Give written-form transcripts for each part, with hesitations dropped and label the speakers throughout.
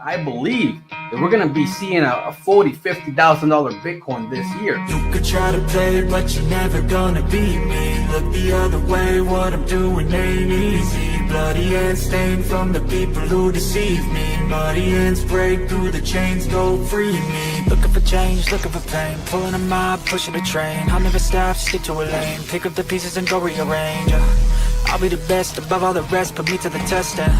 Speaker 1: I believe that we're gonna be seeing a $40,000-$50,000 Bitcoin this year.
Speaker 2: You could try to play, but you're never gonna beat me. Look the other way, what I'm doing ain't easy. Bloody hands stained from the people who deceive me. Muddy hands break through the chains, go free me. Looking for change, looking for pain. Pulling a mob, pushing a train. I'll never stop, stick to a lane. Pick up the pieces and go rearrange. I'll be the best above all the rest, put me to the test and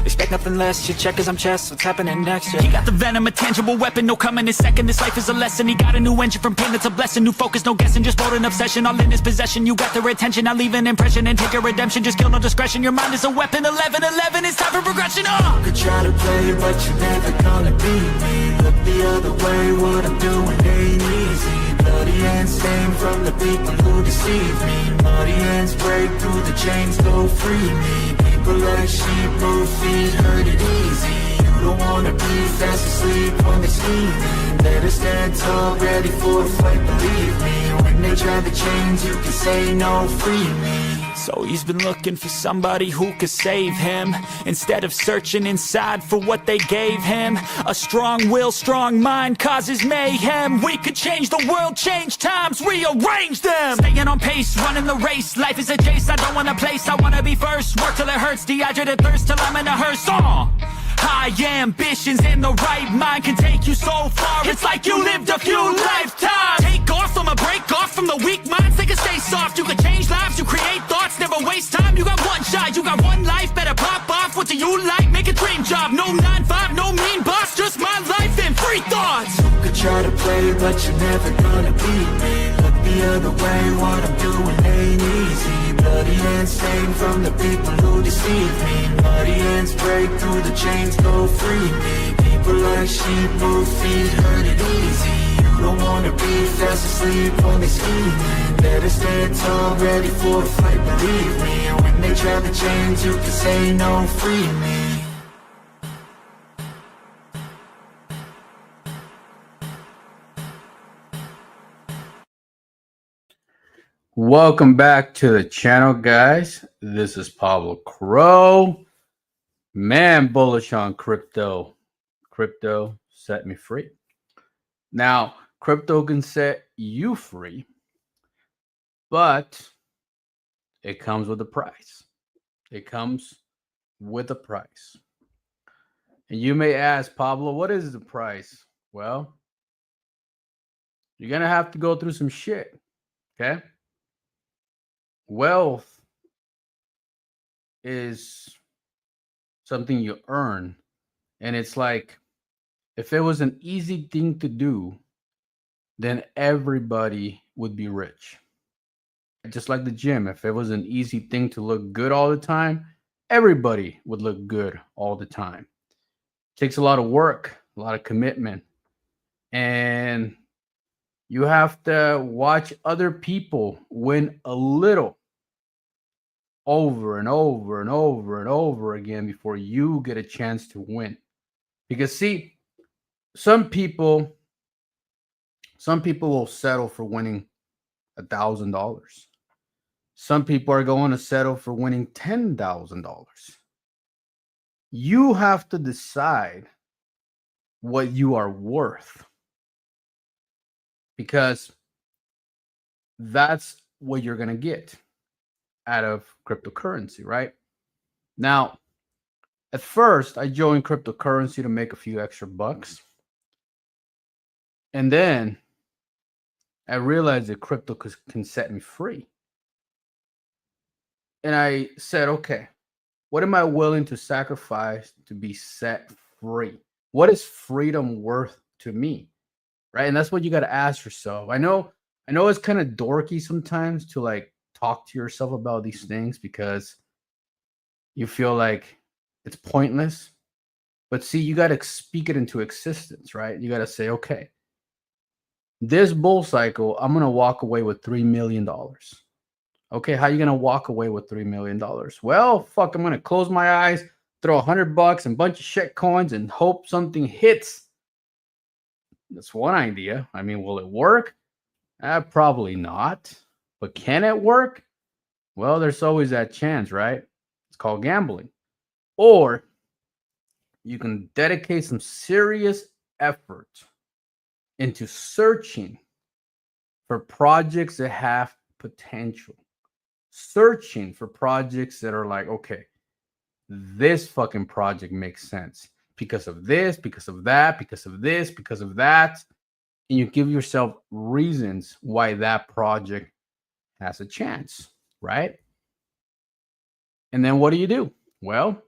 Speaker 2: expect nothing less, your check is I'm chess, what's happening next, yeah. He got the venom, a tangible weapon, no coming in second. This life is a lesson, he got a new engine from pain, it's a blessing. New focus, no guessing, just bold and obsession. All in his possession, you got their attention. I'll leave an impression and take your redemption. Just kill no discretion, your mind is a weapon. 11-11, it's time for progression, You could try to play, but you're never gonna beat me. Look the other way, what I'm doing ain't easy. Bloody hands stained from the people who deceive me. Muddy hands break through the chains, go free me. People like sheep move feet, hurt it easy. You don't wanna be fast asleep when they're scheming. Better stand tall, ready for a fight, believe me. When they try the chains, you can say no, free me. So he's been looking for somebody who could save him, instead of searching inside for what they gave him. A strong will, strong mind causes mayhem. We could change the world, change times, rearrange them. Staying on pace, running the race. Life is a chase, I don't want a place. I wanna be first, work till it hurts. Dehydrated thirst till I'm in a hearse. High ambitions and the right mind can take you so far. It's like you lived a few lifetimes. Take off from a break off from the weak minds. They can stay soft. You can change lives, you create thoughts, never waste time. You got one shot, you got one life. Better pop off. What do you like? Make a dream job. No 9-5, no mean boss. Just my life and free thoughts. You could try to play, but you're never gonna beat me. Look the other way, what I'm doing ain't easy. Bloody hands stained from the people who deceive me. Muddy hands break through the chains, go free me. People like sheep move feet, hurt it easy. You don't wanna be fast asleep when they scheming. Better stand tall, ready for a fight, believe me. When they try the chains, you can say no, free me.
Speaker 1: Welcome back to the channel, guys. This is Pablo Crow. Man, bullish on crypto. Crypto set me free. Now, crypto can set you free, but it comes with a price. It comes with a price. And you may ask, Pablo, what is the price? Well, you're going to have to go through some shit, okay? Wealth is something you earn. And it's like, if it was an easy thing to do, then everybody would be rich. Just like the gym, if it was an easy thing to look good all the time, everybody would look good all the time. It takes a lot of work, a lot of commitment. And you have to watch other people win a little over and over and over and over again before you get a chance to win. Because see, some people will settle for winning $1,000. Some people are going to settle for winning $10,000. You have to decide what you are worth, because that's what you're going to get out of cryptocurrency, right? Now, at first, I joined cryptocurrency to make a few extra bucks. And then I realized that crypto can set me free. And I said, okay, what am I willing to sacrifice to be set free? What is freedom worth to me? Right? And that's what you got to ask yourself. I know it's kind of dorky sometimes to like talk to yourself about these things because you feel like it's pointless. But see, you got to speak it into existence, right? You got to say, okay, this bull cycle, I'm going to walk away with $3 million. Okay, how are you going to walk away with $3 million? Well, fuck, I'm going to close my eyes, throw $100 and a bunch of shit coins and hope something hits. That's one idea. I mean, will it work? Probably not. But can it work? Well, there's always that chance, right? It's called gambling. Or you can dedicate some serious effort into searching for projects that have potential, searching for projects that are like, okay, this fucking project makes sense because of this, because of that, because of this, because of that. And you give yourself reasons why that project has a chance, right? And then what do? Well,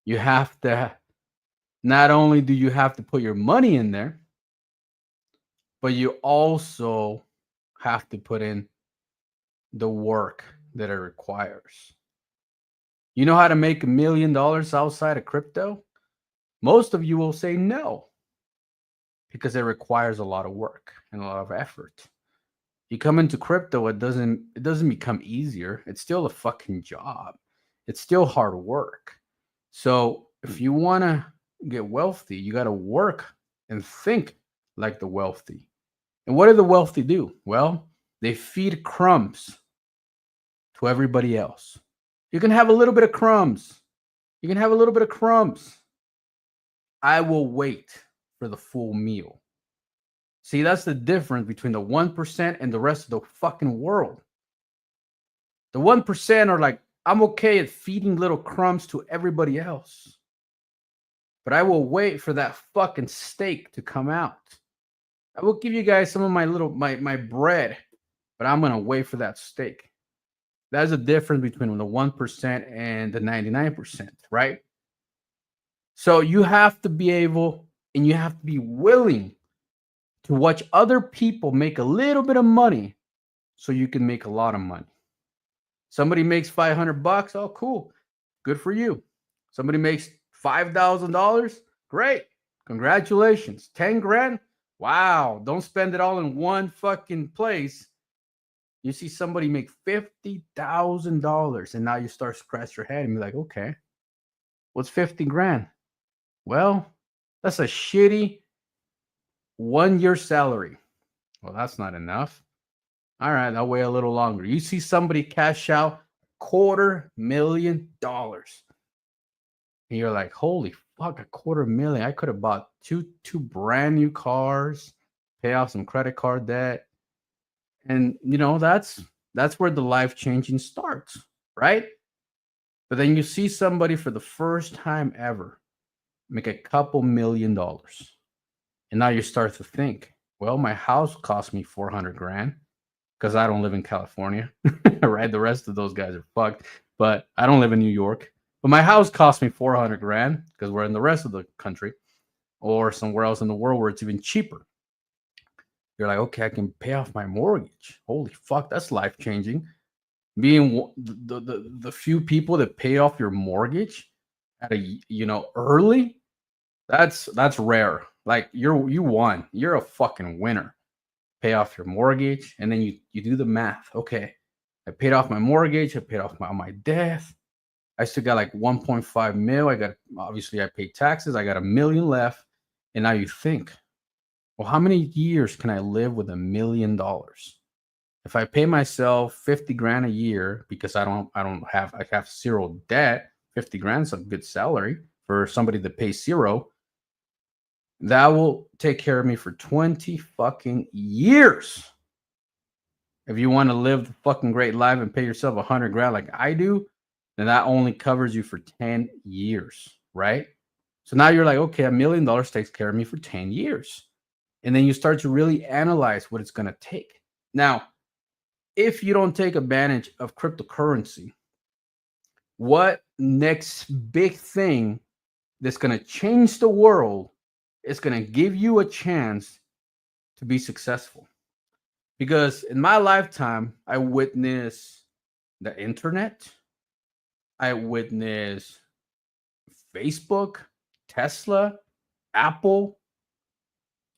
Speaker 1: you have to, not only do you have to put your money in there, but you also have to put in the work that it requires. You know how to make $1 million outside of crypto? Most of you will say no because it requires a lot of work and a lot of effort. You come into crypto, it doesn't become easier. It's still a fucking job. It's still hard work. So if you want to get wealthy, you got to work and think like the wealthy. And what do the wealthy do? Well, they feed crumbs to everybody else. You can have a little bit of crumbs. You can have a little bit of crumbs. I will wait for the full meal. See, that's the difference between the 1% and the rest of the fucking world. The 1% are like, I'm okay at feeding little crumbs to everybody else. But I will wait for that fucking steak to come out. I will give you guys some of my bread, but I'm gonna wait for that steak. That's the difference between the 1% and the 99%, right? So you have to be able and you have to be willing to watch other people make a little bit of money so you can make a lot of money. Somebody makes $500. Oh, cool. Good for you. Somebody makes $5,000. Great. Congratulations. 10 grand. Wow. Don't spend it all in one fucking place. You see somebody make $50,000 and now you start scratch your head and be like, okay, what's 50 grand? Well, that's a shitty 1 year salary. Well, that's not enough. All right, I'll wait a little longer. You see somebody cash out $250,000. And you're like, holy fuck, $250,000. I could have bought two brand new cars, pay off some credit card debt. And you know, that's where the life changing starts, right? But then you see somebody for the first time ever make a couple $1 million. And now you start to think, well, my house cost me 400 grand because I don't live in California, right? The rest of those guys are fucked, but I don't live in New York. But my house cost me 400 grand because we're in the rest of the country or somewhere else in the world where it's even cheaper. You're like, okay, I can pay off my mortgage. Holy fuck, that's life changing. Being the few people that pay off your mortgage at early, that's rare. Like you won. You're a fucking winner. Pay off your mortgage, and then you do the math. Okay, I paid off my mortgage. I paid off my debt. I still got like 1.5 mil. Obviously I paid taxes. I got $1 million left. And now you think, well, how many years can I live with $1 million? If I pay myself 50 grand a year because I have zero debt, 50 grand is a good salary for somebody that pays zero. That will take care of me for 20 fucking years. If you want to live the fucking great life and pay yourself 100 grand like I do, then that only covers you for 10 years, right? So now you're like, okay, $1 million takes care of me for 10 years. And then you start to really analyze what it's going to take. Now, if you don't take advantage of cryptocurrency, what next big thing that's going to change the world is going to give you a chance to be successful? Because in my lifetime, I witnessed the internet. I witnessed Facebook, Tesla, Apple,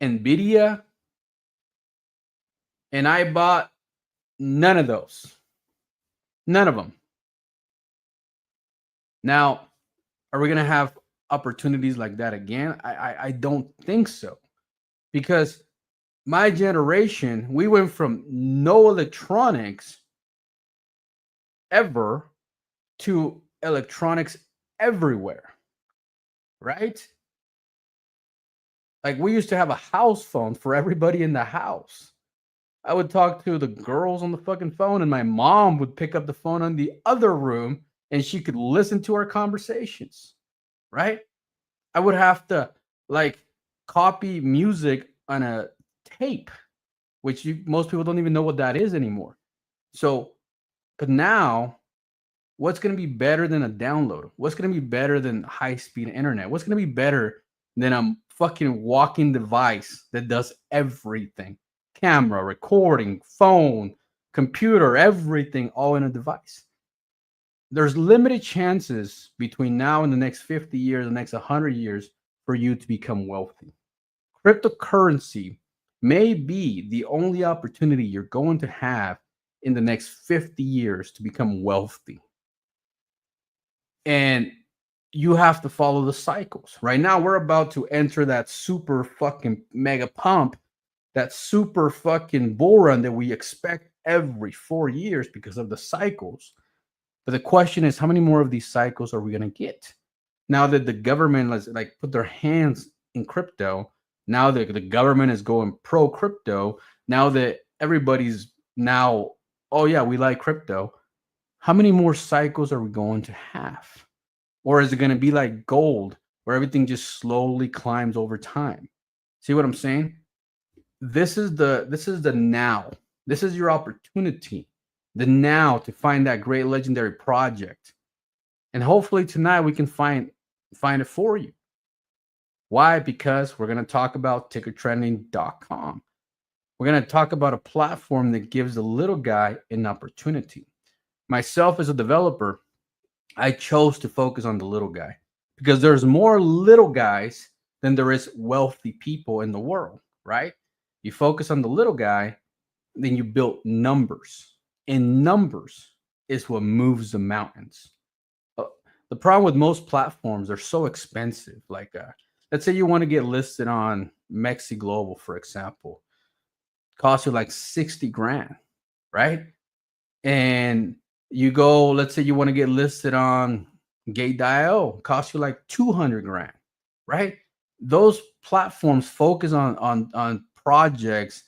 Speaker 1: Nvidia, and I bought none of those. None of them. Now, are we going to have opportunities like that again? I don't think so. Because my generation, we went from no electronics ever to electronics everywhere. right? Like we used to have a house phone for everybody in the house. I would talk to the girls on the fucking phone, and my mom would pick up the phone on the other room and she could listen to our conversations, right? I would have to like copy music on a tape, which most people don't even know what that is anymore. So, but now, what's going to be better than a download? What's going to be better than high speed internet? What's going to be better than a fucking walking device that does everything? Camera, recording, phone, computer, everything all in a device. There's limited chances between now and the next 50 years, the next 100 years for you to become wealthy. Cryptocurrency may be the only opportunity you're going to have in the next 50 years to become wealthy. And you have to follow the cycles. Right now, we're about to enter that super fucking mega pump, that super fucking bull run that we expect every 4 years because of the cycles. But the question is, how many more of these cycles are we going to get? Now that the government has like put their hands in crypto, now that the government is going pro crypto, now that everybody's now, oh yeah, we like crypto. How many more cycles are we going to have? Or is it going to be like gold where everything just slowly climbs over time? See what I'm saying? This is the now. This is your opportunity. The now to find that great legendary project. And hopefully tonight we can find it for you. Why? Because we're going to talk about TickerTrending.com. We're going to talk about a platform that gives the little guy an opportunity. Myself as a developer, I chose to focus on the little guy because there's more little guys than there is wealthy people in the world, right? You focus on the little guy, then you build numbers. And numbers is what moves the mountains. The problem with most platforms, they're so expensive. Like, let's say you want to get listed on Mexi Global, for example, costs you like 60 grand, right? And you go, let's say you want to get listed on Gate.io, costs you like 200 grand, right? Those platforms focus on projects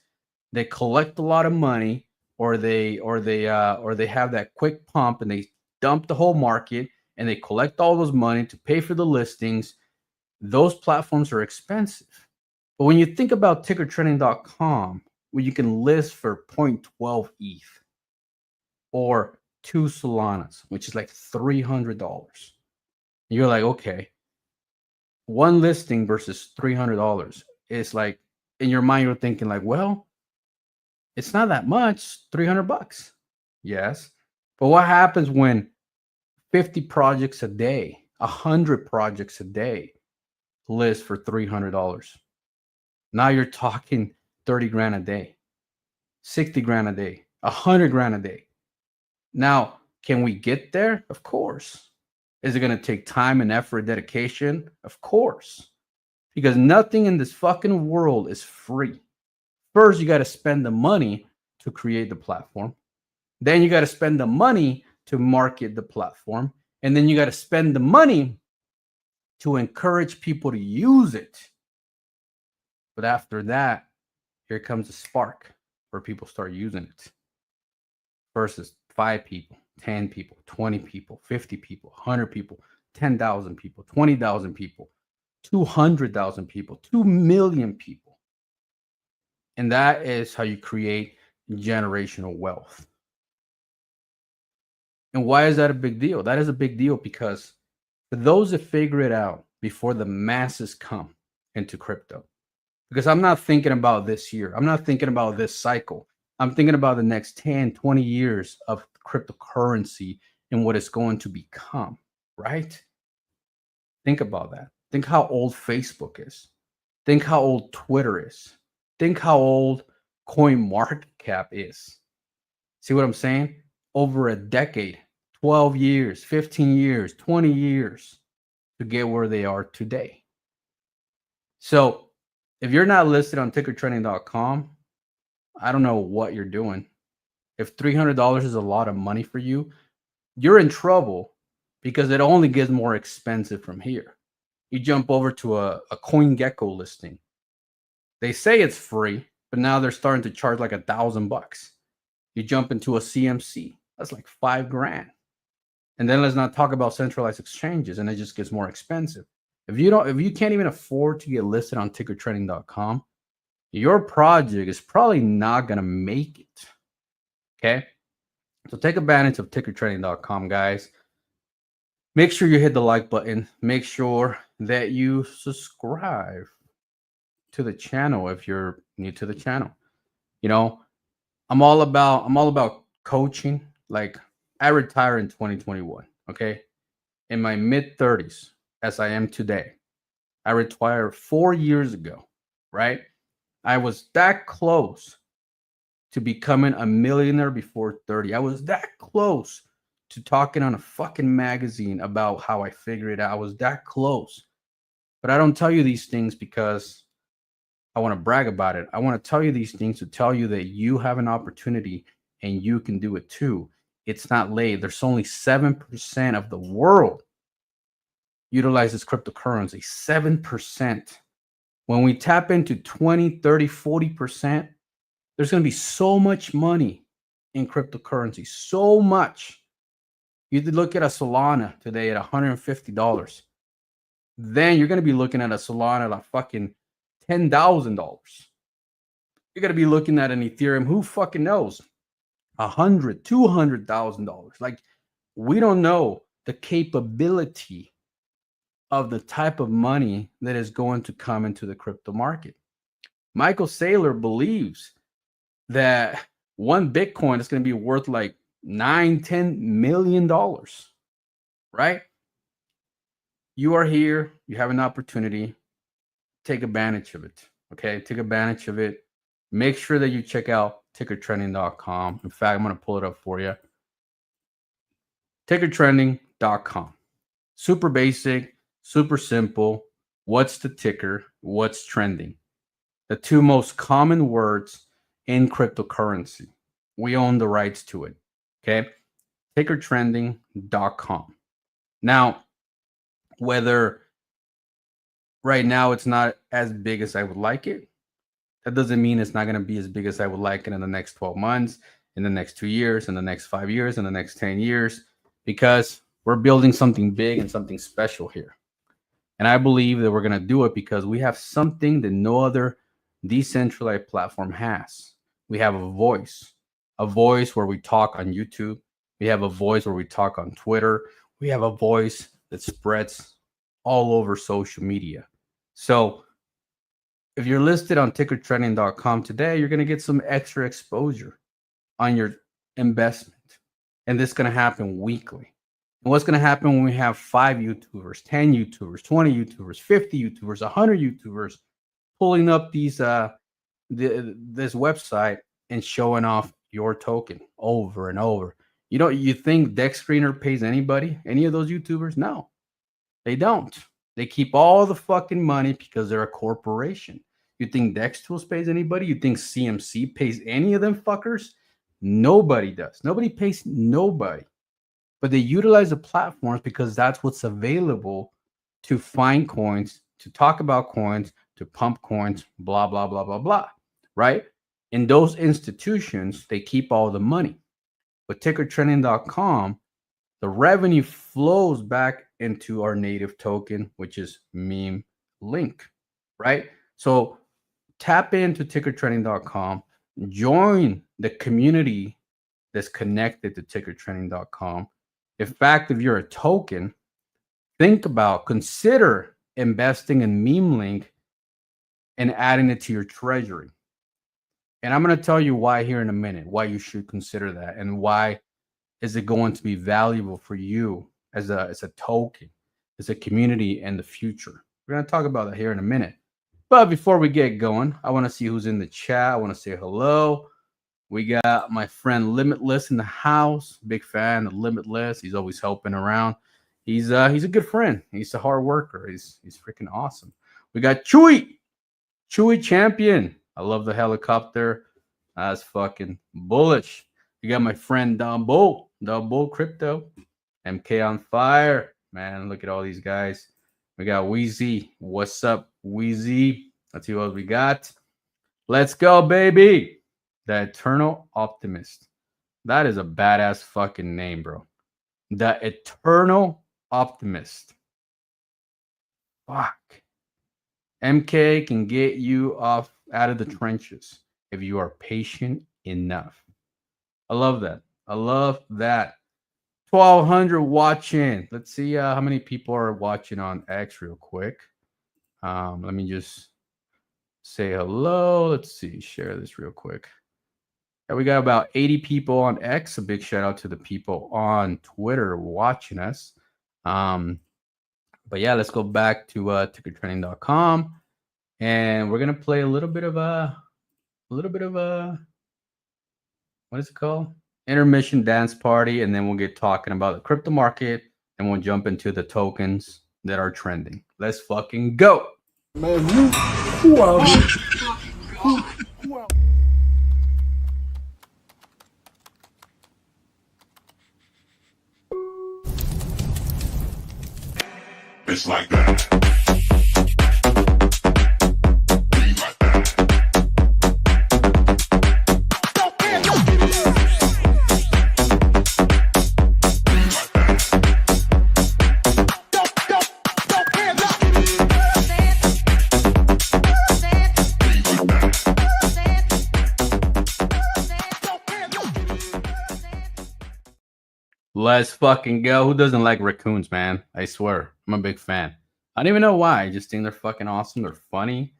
Speaker 1: that collect a lot of money, or they have that quick pump and they dump the whole market and they collect all those money to pay for the listings. Those platforms are expensive. But when you think about TickerTrending.com, where you can list for 0.12 ETH or 2 Solanas, which is like $300. You're like, okay, one listing versus $300. It's like, in your mind, you're thinking like, well, it's not that much, $300. Yes. But what happens when 50 projects a day, 100 projects a day list for $300? Now you're talking 30 grand a day, 60 grand a day, 100 grand a day. Now, can we get there? Of course. Is it going to take time and effort, dedication? Of course. Because nothing in this fucking world is free. First, you got to spend the money to create the platform. Then you got to spend the money to market the platform. And then you got to spend the money to encourage people to use it. But after that, here comes a spark where people start using it. Versus 5 people, 10 people, 20 people, 50 people, 100 people, 10,000 people, 20,000 people, 200,000 people, 2 million people. And that is how you create generational wealth. And why is that a big deal? That is a big deal because for those that figure it out before the masses come into crypto, because I'm not thinking about this year, I'm not thinking about this cycle. I'm thinking about the next 10, 20 years of cryptocurrency and what it's going to become, right? Think about that. Think how old Facebook is. Think how old Twitter is. Think how old CoinMarketCap is. See what I'm saying? Over a decade, 12 years, 15 years, 20 years to get where they are today. So if you're not listed on TickerTrending.com, I don't know what you're doing. If $300 is a lot of money for you, you're in trouble because it only gets more expensive from here. You jump over to a CoinGecko listing. They say it's free, but now they're starting to charge like $1,000. You jump into a CMC, that's like $5,000. And then let's not talk about centralized exchanges, and it just gets more expensive. If you can't even afford to get listed on TickerTrending.com, your project is probably not gonna make it. Okay, so take advantage of TickerTrending.com, guys. Make sure you hit the like button. Make sure that you subscribe to the channel if you're new to the channel. You know, I'm all about coaching. Like, I retired in 2021. Okay, in my mid 30s, as I am today. I retired 4 years ago. Right, I was that close to becoming a millionaire before 30. I was that close to talking on a fucking magazine about how I figured it out. I was that close. But I don't tell you these things because I want to brag about it. I want to tell you these things to tell you that you have an opportunity and you can do it too. It's not late. There's only 7% of the world utilizes cryptocurrency. 7%. When we tap into 20, 30, 40%, there's going to be so much money in cryptocurrency. So much. You could look at a Solana today at $150. Then you're going to be looking at a Solana at fucking $10,000. You're going to be looking at an Ethereum, who fucking knows, $100,000, $200,000. Like, we don't know the capability of the type of money that is going to come into the crypto market. Michael Saylor believes that one Bitcoin is going to be worth like $9-10 million, right? You are here. You have an opportunity. Take advantage of it. Okay, take advantage of it. Make sure that you check out TickerTrending.com. In fact, I'm going to pull it up for you. TickerTrending.com. Super basic, super simple. What's the ticker? What's trending? The two most common words in cryptocurrency. We own the rights to it. Okay, TickerTrending.com. Now, whether right now it's not as big as I would like it, that doesn't mean it's not going to be as big as I would like it in the next 12 months, in the next 2 years, in the next 5 years, in the next 10 years, because we're building something big and something special here. And I believe that we're going to do it because we have something that no other decentralized platform has. We have a voice where we talk on YouTube. We have a voice where we talk on Twitter. We have a voice that spreads all over social media. So if you're listed on TickerTrending.com today, you're going to get some extra exposure on your investment. And this is going to happen weekly. And what's going to happen when we have 5 YouTubers, 10 YouTubers, 20 YouTubers, 50 YouTubers, 100 YouTubers pulling up these this website and showing off your token over and over? You think Dex Screener pays anybody? Any of those YouTubers? No, they don't. They keep all the fucking money because they're a corporation. You think Dex Tools pays anybody? You think CMC pays any of them fuckers? Nobody does. Nobody pays nobody. But they utilize the platforms because that's what's available to find coins, to talk about coins, to pump coins, blah, blah, blah, blah, blah, right? In those institutions, they keep all the money. But TickerTrending.com, the revenue flows back into our native token, which is MEMElinked, right? So tap into TickerTrending.com, join the community that's connected to TickerTrending.com. In fact, if you're a token, consider investing in MEMElinked and adding it to your treasury. And I'm going to tell you why here in a minute, why you should consider that, and why is it going to be valuable for you as a token, as a community in the future. We're going to talk about that here in a minute. But before we get going, I want to see who's in the chat. I want to say hello. We got my friend Limitless in the house. Big fan of Limitless. He's always helping around. He's a good friend. He's a hard worker. He's freaking awesome. We got Chewy Champion. I love the helicopter. That's fucking bullish. You got my friend Double Crypto. MK on fire. Man, look at all these guys. We got Wheezy. What's up, Wheezy? Let's see what we got. Let's go, baby. The Eternal Optimist. That is a badass fucking name, bro. The Eternal Optimist. Fuck. MK can get you off out of the trenches if you are patient enough. I love that. I love that. 1,200 watching. Let's see how many people are watching on X real quick. Let me just say hello. Let's see. Share this real quick. Yeah, we got about 80 people on X. A big shout out to the people on Twitter watching us. But yeah, let's go back to TickerTrending.com, and we're gonna play a little bit of what is it called? Intermission dance party, and then we'll get talking about the crypto market, and we'll jump into the tokens that are trending. Let's fucking go.
Speaker 3: Man, who are you?
Speaker 4: It's like that.
Speaker 1: Let's fucking go. Who doesn't like raccoons, man? I swear. I'm a big fan. I don't even know why. I just think they're fucking awesome. They're funny.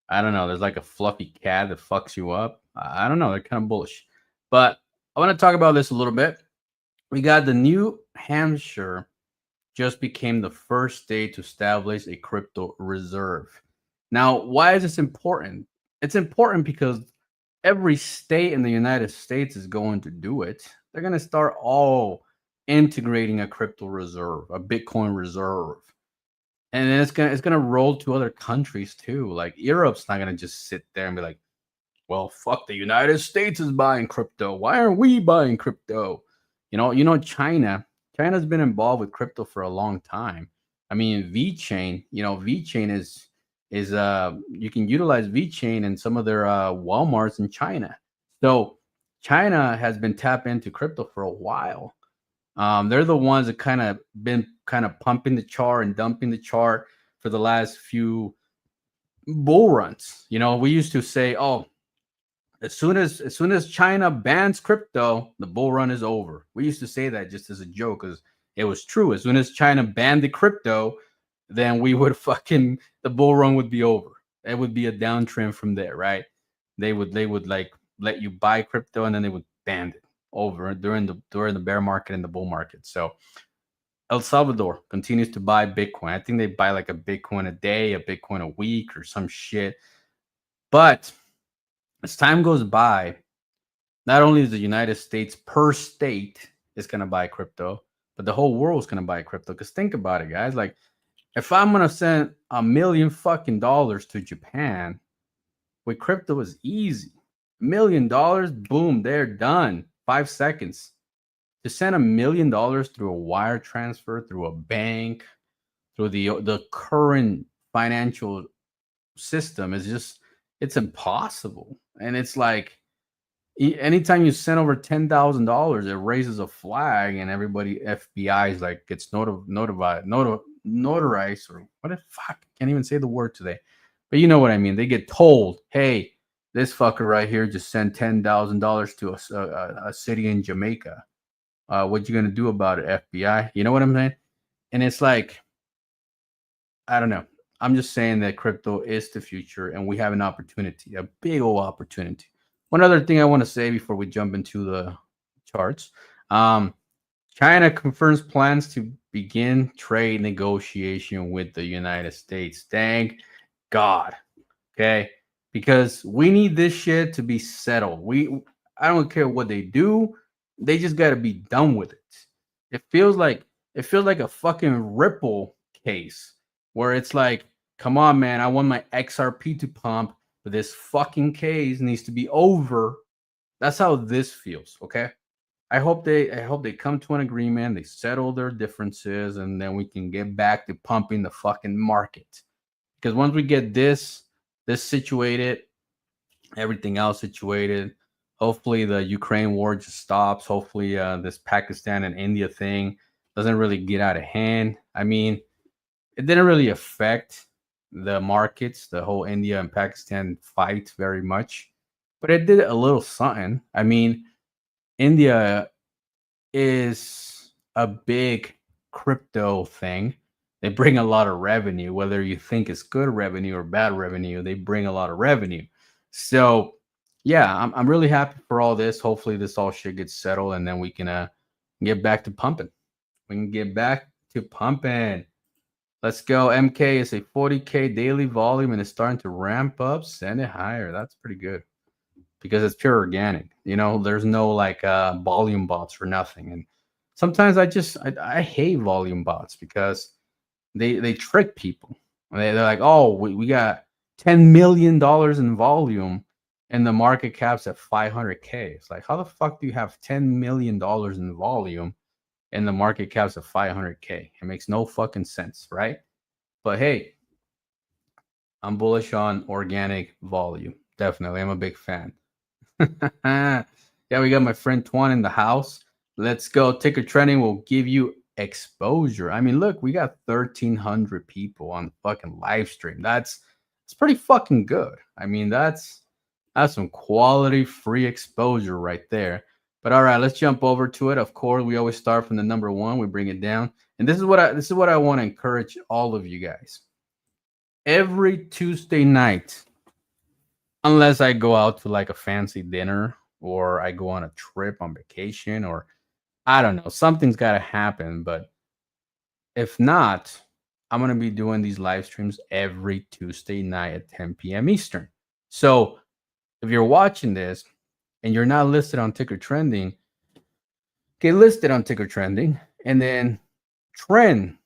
Speaker 1: I don't know. There's like a fluffy cat that fucks you up. I don't know. They're kind of bullish. But I want to talk about this a little bit. We got the New Hampshire just became the first state to establish a crypto reserve. Now, why is this important? It's important because every state in the United States is going to do it. They're going to start all integrating a crypto reserve, a Bitcoin reserve. And then it's gonna roll to other countries too. Like Europe's not gonna just sit there and be like, well, fuck, the United States is buying crypto. Why aren't we buying crypto? You know, China's been involved with crypto for a long time. I mean, VeChain, VeChain is you can utilize VeChain in some of their Walmarts in China. So China has been tapped into crypto for a while. They're the ones that been pumping the chart and dumping the chart for the last few bull runs. We used to say, oh, as soon as China bans crypto, the bull run is over. We used to say that just as a joke because it was true. As soon as China banned the crypto, then the bull run would be over. It would be a downtrend from there, right? They would like let you buy crypto and then they would ban it over during the bear market and the bull market. So El Salvador continues to buy Bitcoin. I think they buy like a Bitcoin a day, a Bitcoin a week, or some shit. But as time goes by, not only is the United States per state is going to buy crypto, but the whole world is going to buy crypto. Because think about it, guys. Like, if I'm going to send $1 million fucking dollars to Japan, with crypto is easy. $1 million, boom, they're done. 5 seconds. To send $1 million through a wire transfer, through a bank, through the current financial system it's impossible. And it's like anytime you send over $10,000, it raises a flag, and everybody FBI is like gets notarized, or what the fuck? I can't even say the word today, but you know what I mean. They get told, hey, this fucker right here just sent $10,000 to a city in Jamaica. What you gonna do about it, FBI? You know what I'm saying? And it's like, I don't know. I'm just saying that crypto is the future, and we have an opportunity, a big old opportunity. One other thing I want to say before we jump into the charts. China confirms plans to begin trade negotiation with the United States. Thank God. Okay. Because we need this shit to be settled. I don't care what they do. They just got to be done with it. It feels like a fucking Ripple case where it's like, come on, man, I want my XRP to pump, but this fucking case needs to be over. That's how this feels, okay? I hope they come to an agreement, they settle their differences, and then we can get back to pumping the fucking market. Because once we get this situated, everything else situated, hopefully the Ukraine war just stops. Hopefully this Pakistan and India thing doesn't really get out of hand. I mean, it didn't really affect the markets, the whole India and Pakistan fight very much, but it did a little something. I mean, India is a big crypto thing. They bring a lot of revenue, whether you think it's good revenue or bad revenue, they bring a lot of revenue. So, yeah, I'm really happy for all this. Hopefully, this all shit gets settled and then we can get back to pumping. We can get back to pumping. Let's go. MK is a 40K daily volume and it's starting to ramp up. Send it higher. That's pretty good because it's pure organic. You know, there's no like volume bots for nothing. And sometimes I hate volume bots because they trick people. They're like, oh, we got $10 million in volume and the market cap's at 500K. It's like, how the fuck do you have $10 million in volume and the market cap's at 500K? It makes no fucking sense, right? But hey, I'm bullish on organic volume. Definitely. I'm a big fan. Yeah, we got my friend Twan in the house. Let's go. TickerTrending will give you exposure. I mean, look, we got 1,300 people on the fucking live stream. That's pretty fucking good. I mean, that's some quality free exposure right there. But all right, let's jump over to it. Of course, we always start from the number one. We bring it down, and this is what I want to encourage all of you guys. Every Tuesday night, unless I go out to like a fancy dinner or I go on a trip on vacation or I don't know, something's got to happen. But if not, I'm going to be doing these live streams every Tuesday night at 10 p.m. Eastern. So if you're watching this and you're not listed on TickerTrending, get listed on TickerTrending and then trend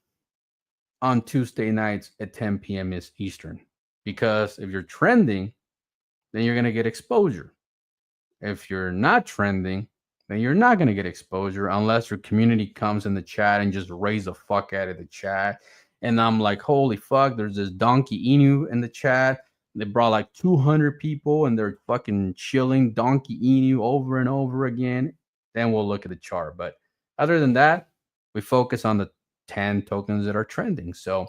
Speaker 1: on Tuesday nights at 10 p.m. Eastern. Because if you're trending, then you're going to get exposure. If you're not trending, then you're not going to get exposure unless your community comes in the chat and just raise the fuck out of the chat. And I'm like, holy fuck, there's this Donkey Inu in the chat. They brought like 200 people and they're fucking chilling Donkey Inu over and over again. Then we'll look at the chart. But other than that, we focus on the 10 tokens that are trending. So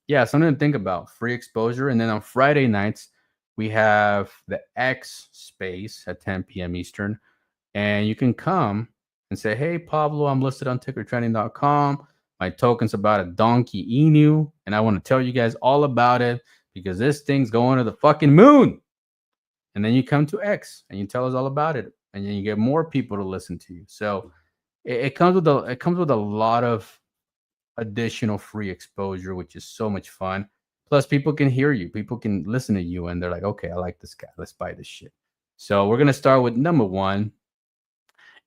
Speaker 1: yeah, something to think about. Free exposure. And then on Friday nights, we have the X space at 10 p.m. Eastern. And you can come and say, hey, Pablo, I'm listed on TickerTrending.com. My token's about a Donkey Inu. And I want to tell you guys all about it because this thing's going to the fucking moon. And then you come to X and you tell us all about it. And then you get more people to listen to you. So it comes with a lot of additional free exposure, which is so much fun. Plus, people can hear you. People can listen to you. And they're like, okay, I like this guy. Let's buy this shit. So we're going to start with number one.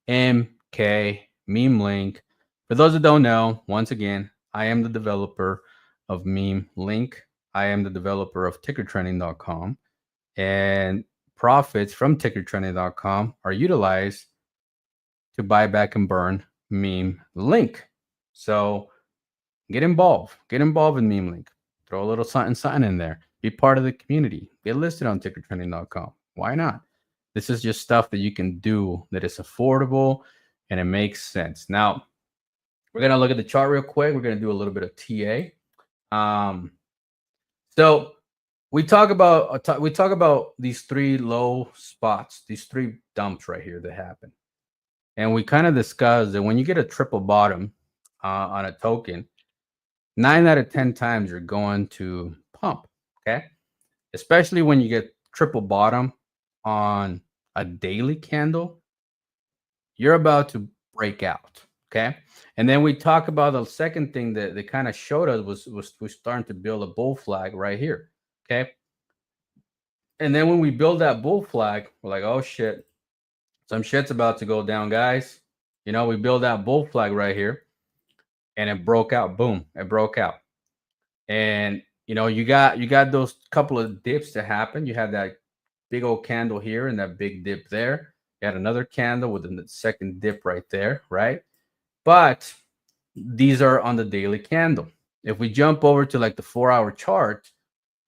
Speaker 1: MK MEMElinked. For those that don't know, once again, I am the developer of MEMElinked. I am the developer of TickerTrending.com. And profits from TickerTrending.com are utilized to buy back and burn MEMElinked. So get involved. Get involved in MEMElinked. Throw a little something in there. Be part of the community. Get listed on TickerTrending.com. Why not? This is just stuff that you can do that is affordable and it makes sense. Now, we're going to look at the chart real quick. We're going to do a little bit of TA. So we talk about these three low spots, these three dumps right here that happen. And we kind of discussed that when you get a triple bottom on a token, 9 out of 10 times you're going to pump, okay? Especially when you get triple bottom on a daily candle, you're about to break out, okay? And then we talk about the second thing that they kind of showed us was we're starting to build a bull flag right here, okay? And then when we build that bull flag, we're like, oh shit, some shit's about to go down, guys. You know, we build that bull flag right here and it broke out. Boom, it broke out. And you know, you got those couple of dips to happen. You have that big old candle here and that big dip there. You had another candle with the second dip right there, right? But these are on the daily candle. If we jump over to like the 4-hour chart,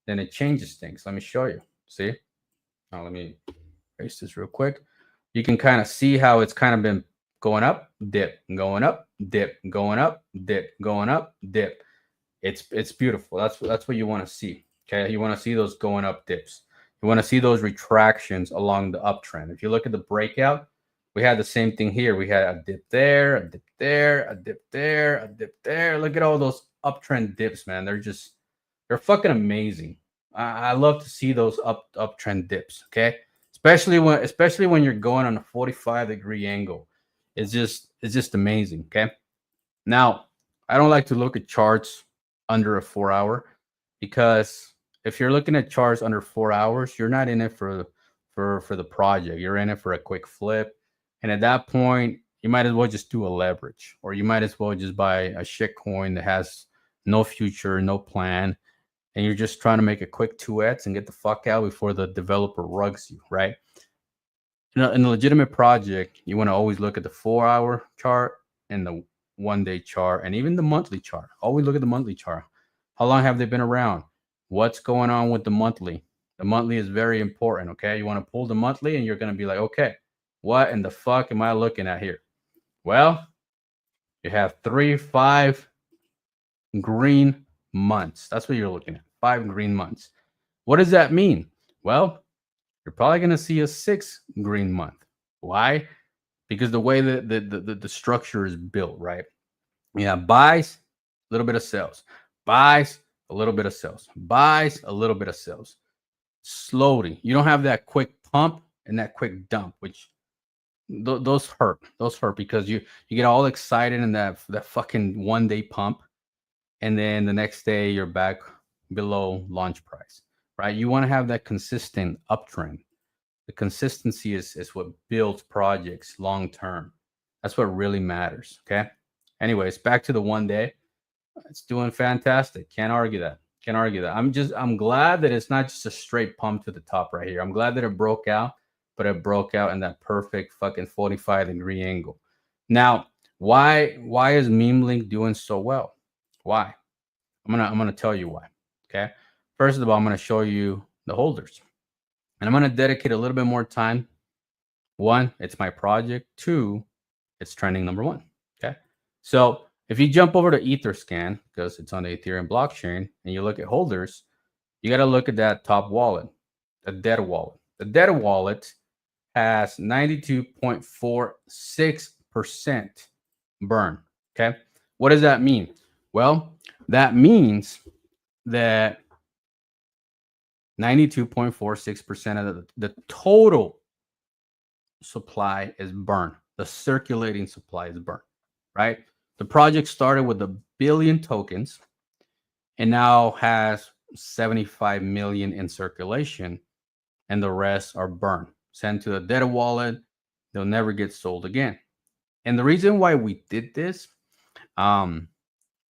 Speaker 1: then it changes things. Let me show you. See? Now let me erase this real quick. You can kind of see how it's kind of been going up, dip, going up, dip, going up, dip, going up, dip. It's beautiful. That's what you want to see. Okay, you want to see those going up dips. You want to see those retractions along the uptrend. If you look at the breakout, we had the same thing here. We had a dip there, a dip there, a dip there, a dip there. Look at all those uptrend dips, man. They're fucking amazing. I love to see those uptrend dips. Okay, especially when you're going on a 45-degree angle. It's just amazing. Okay, now I don't like to look at charts under a 4-hour, because if you're looking at charts under 4 hours, you're not in it for the project. You're in it for a quick flip, and at that point, you might as well just do a leverage, or you might as well just buy a shit coin that has no future, no plan, and you're just trying to make a quick 2x and get the fuck out before the developer rugs you, right? In a legitimate project, you want to always look at the 4-hour chart and the 1-day chart, and even the monthly chart. Always look at the monthly chart. How long have they been around? What's going on with the monthly? The monthly is very important. Okay, you want to pull the monthly, and you're going to be like, okay, what in the fuck am I looking at here? Well, you have 3, 5 green months. That's what you're looking at. 5 green months. What does that mean? Well, you're probably going to see a 6 green month. Why? Because the way that the structure is built, right? You have buys, a little bit of sells, buys, a little bit of sells, buys, a little bit of sells. Slowly, you don't have that quick pump and that quick dump, which those hurt. Those hurt because you get all excited in that fucking 1-day pump, and then the next day you're back below launch price, right? You want to have that consistent uptrend. The consistency is what builds projects long term. That's what really matters. Okay. Anyways, back to the 1-day. It's doing fantastic. Can't argue that. Can't argue that. I'm glad that it's not just a straight pump to the top right here. I'm glad that it broke out, but it broke out in that perfect fucking 45-degree angle. Now, why is MEMElinked doing so well? Why? I'm gonna tell you why. Okay. First of all, I'm gonna show you the holders. And I'm going to dedicate a little bit more time. 1, it's my project. 2, it's trending number 1. Okay. So if you jump over to Etherscan, because it's on the Ethereum blockchain, and you look at holders, you got to look at that top wallet, the dead wallet. The dead wallet has 92.46% burn. Okay. What does that mean? Well, that means that 92.46% of the total supply is burned. The circulating supply is burned, right? The project started with 1 billion tokens and now has 75 million in circulation, and the rest are burned, sent to the data wallet. They'll never get sold again. And the reason why we did this,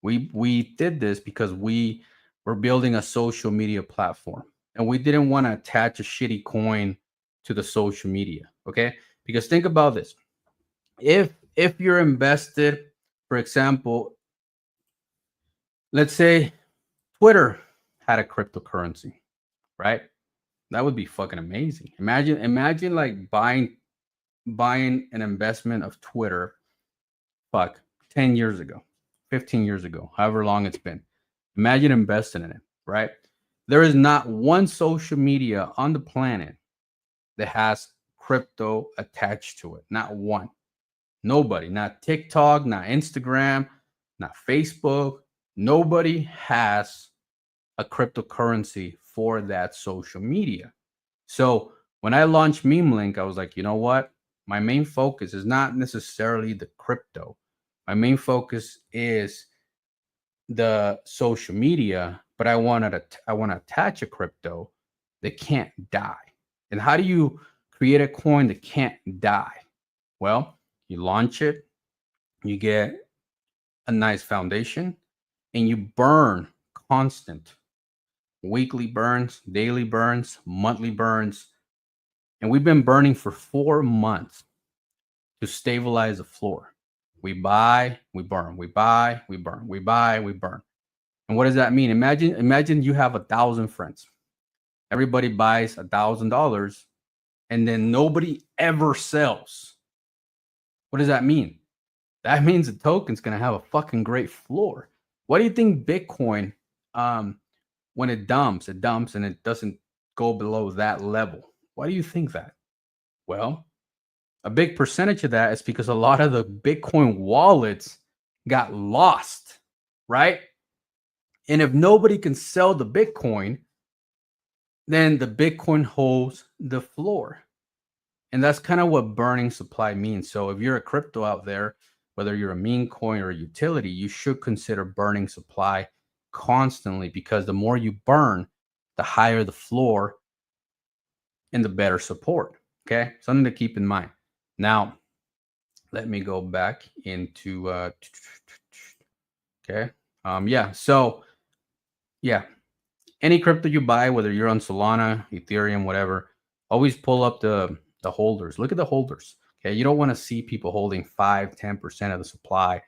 Speaker 1: we did this because we were building a social media platform. And we didn't want to attach a shitty coin to the social media, okay? Because think about this. If you're invested, for example, let's say Twitter had a cryptocurrency, right? That would be fucking amazing. Imagine like buying an investment of Twitter, 10 years ago, 15 years ago, however long it's been. Imagine investing in it, right? There is not one social media on the planet that has crypto attached to it. Not one. Nobody. Not TikTok, not Instagram, not Facebook. Nobody has a cryptocurrency for that social media. So when I launched MEMElinked, I was like, you know what? My main focus is not necessarily the crypto. My main focus is the social media, but I want to attach a crypto that can't die. And how do you create a coin that can't die? Well, you launch it, you get a nice foundation, and you burn constant weekly burns, daily burns, monthly burns, And we've been burning for 4 months to stabilize the floor. We buy, we burn, we buy, we burn, we buy, we burn. And what does that mean? Imagine you have 1,000 friends. Everybody buys $1,000 and then nobody ever sells. What does that mean? That means the token's going to have a fucking great floor. What do you think Bitcoin, when it dumps and it doesn't go below that level? Why do you think that? Well, a big percentage of that is because a lot of the Bitcoin wallets got lost, right? And if nobody can sell the Bitcoin, then the Bitcoin holds the floor. And that's kind of what burning supply means. So if you're a crypto out there, whether you're a meme coin or a utility, you should consider burning supply constantly, because the more you burn, the higher the floor and the better support. Okay, something to keep in mind. Now, let me go back into okay. So any crypto you buy, whether you're on Solana, Ethereum, whatever, always pull up the holders. Look at the holders. Okay, you don't want to see people holding 5-10% of the supply,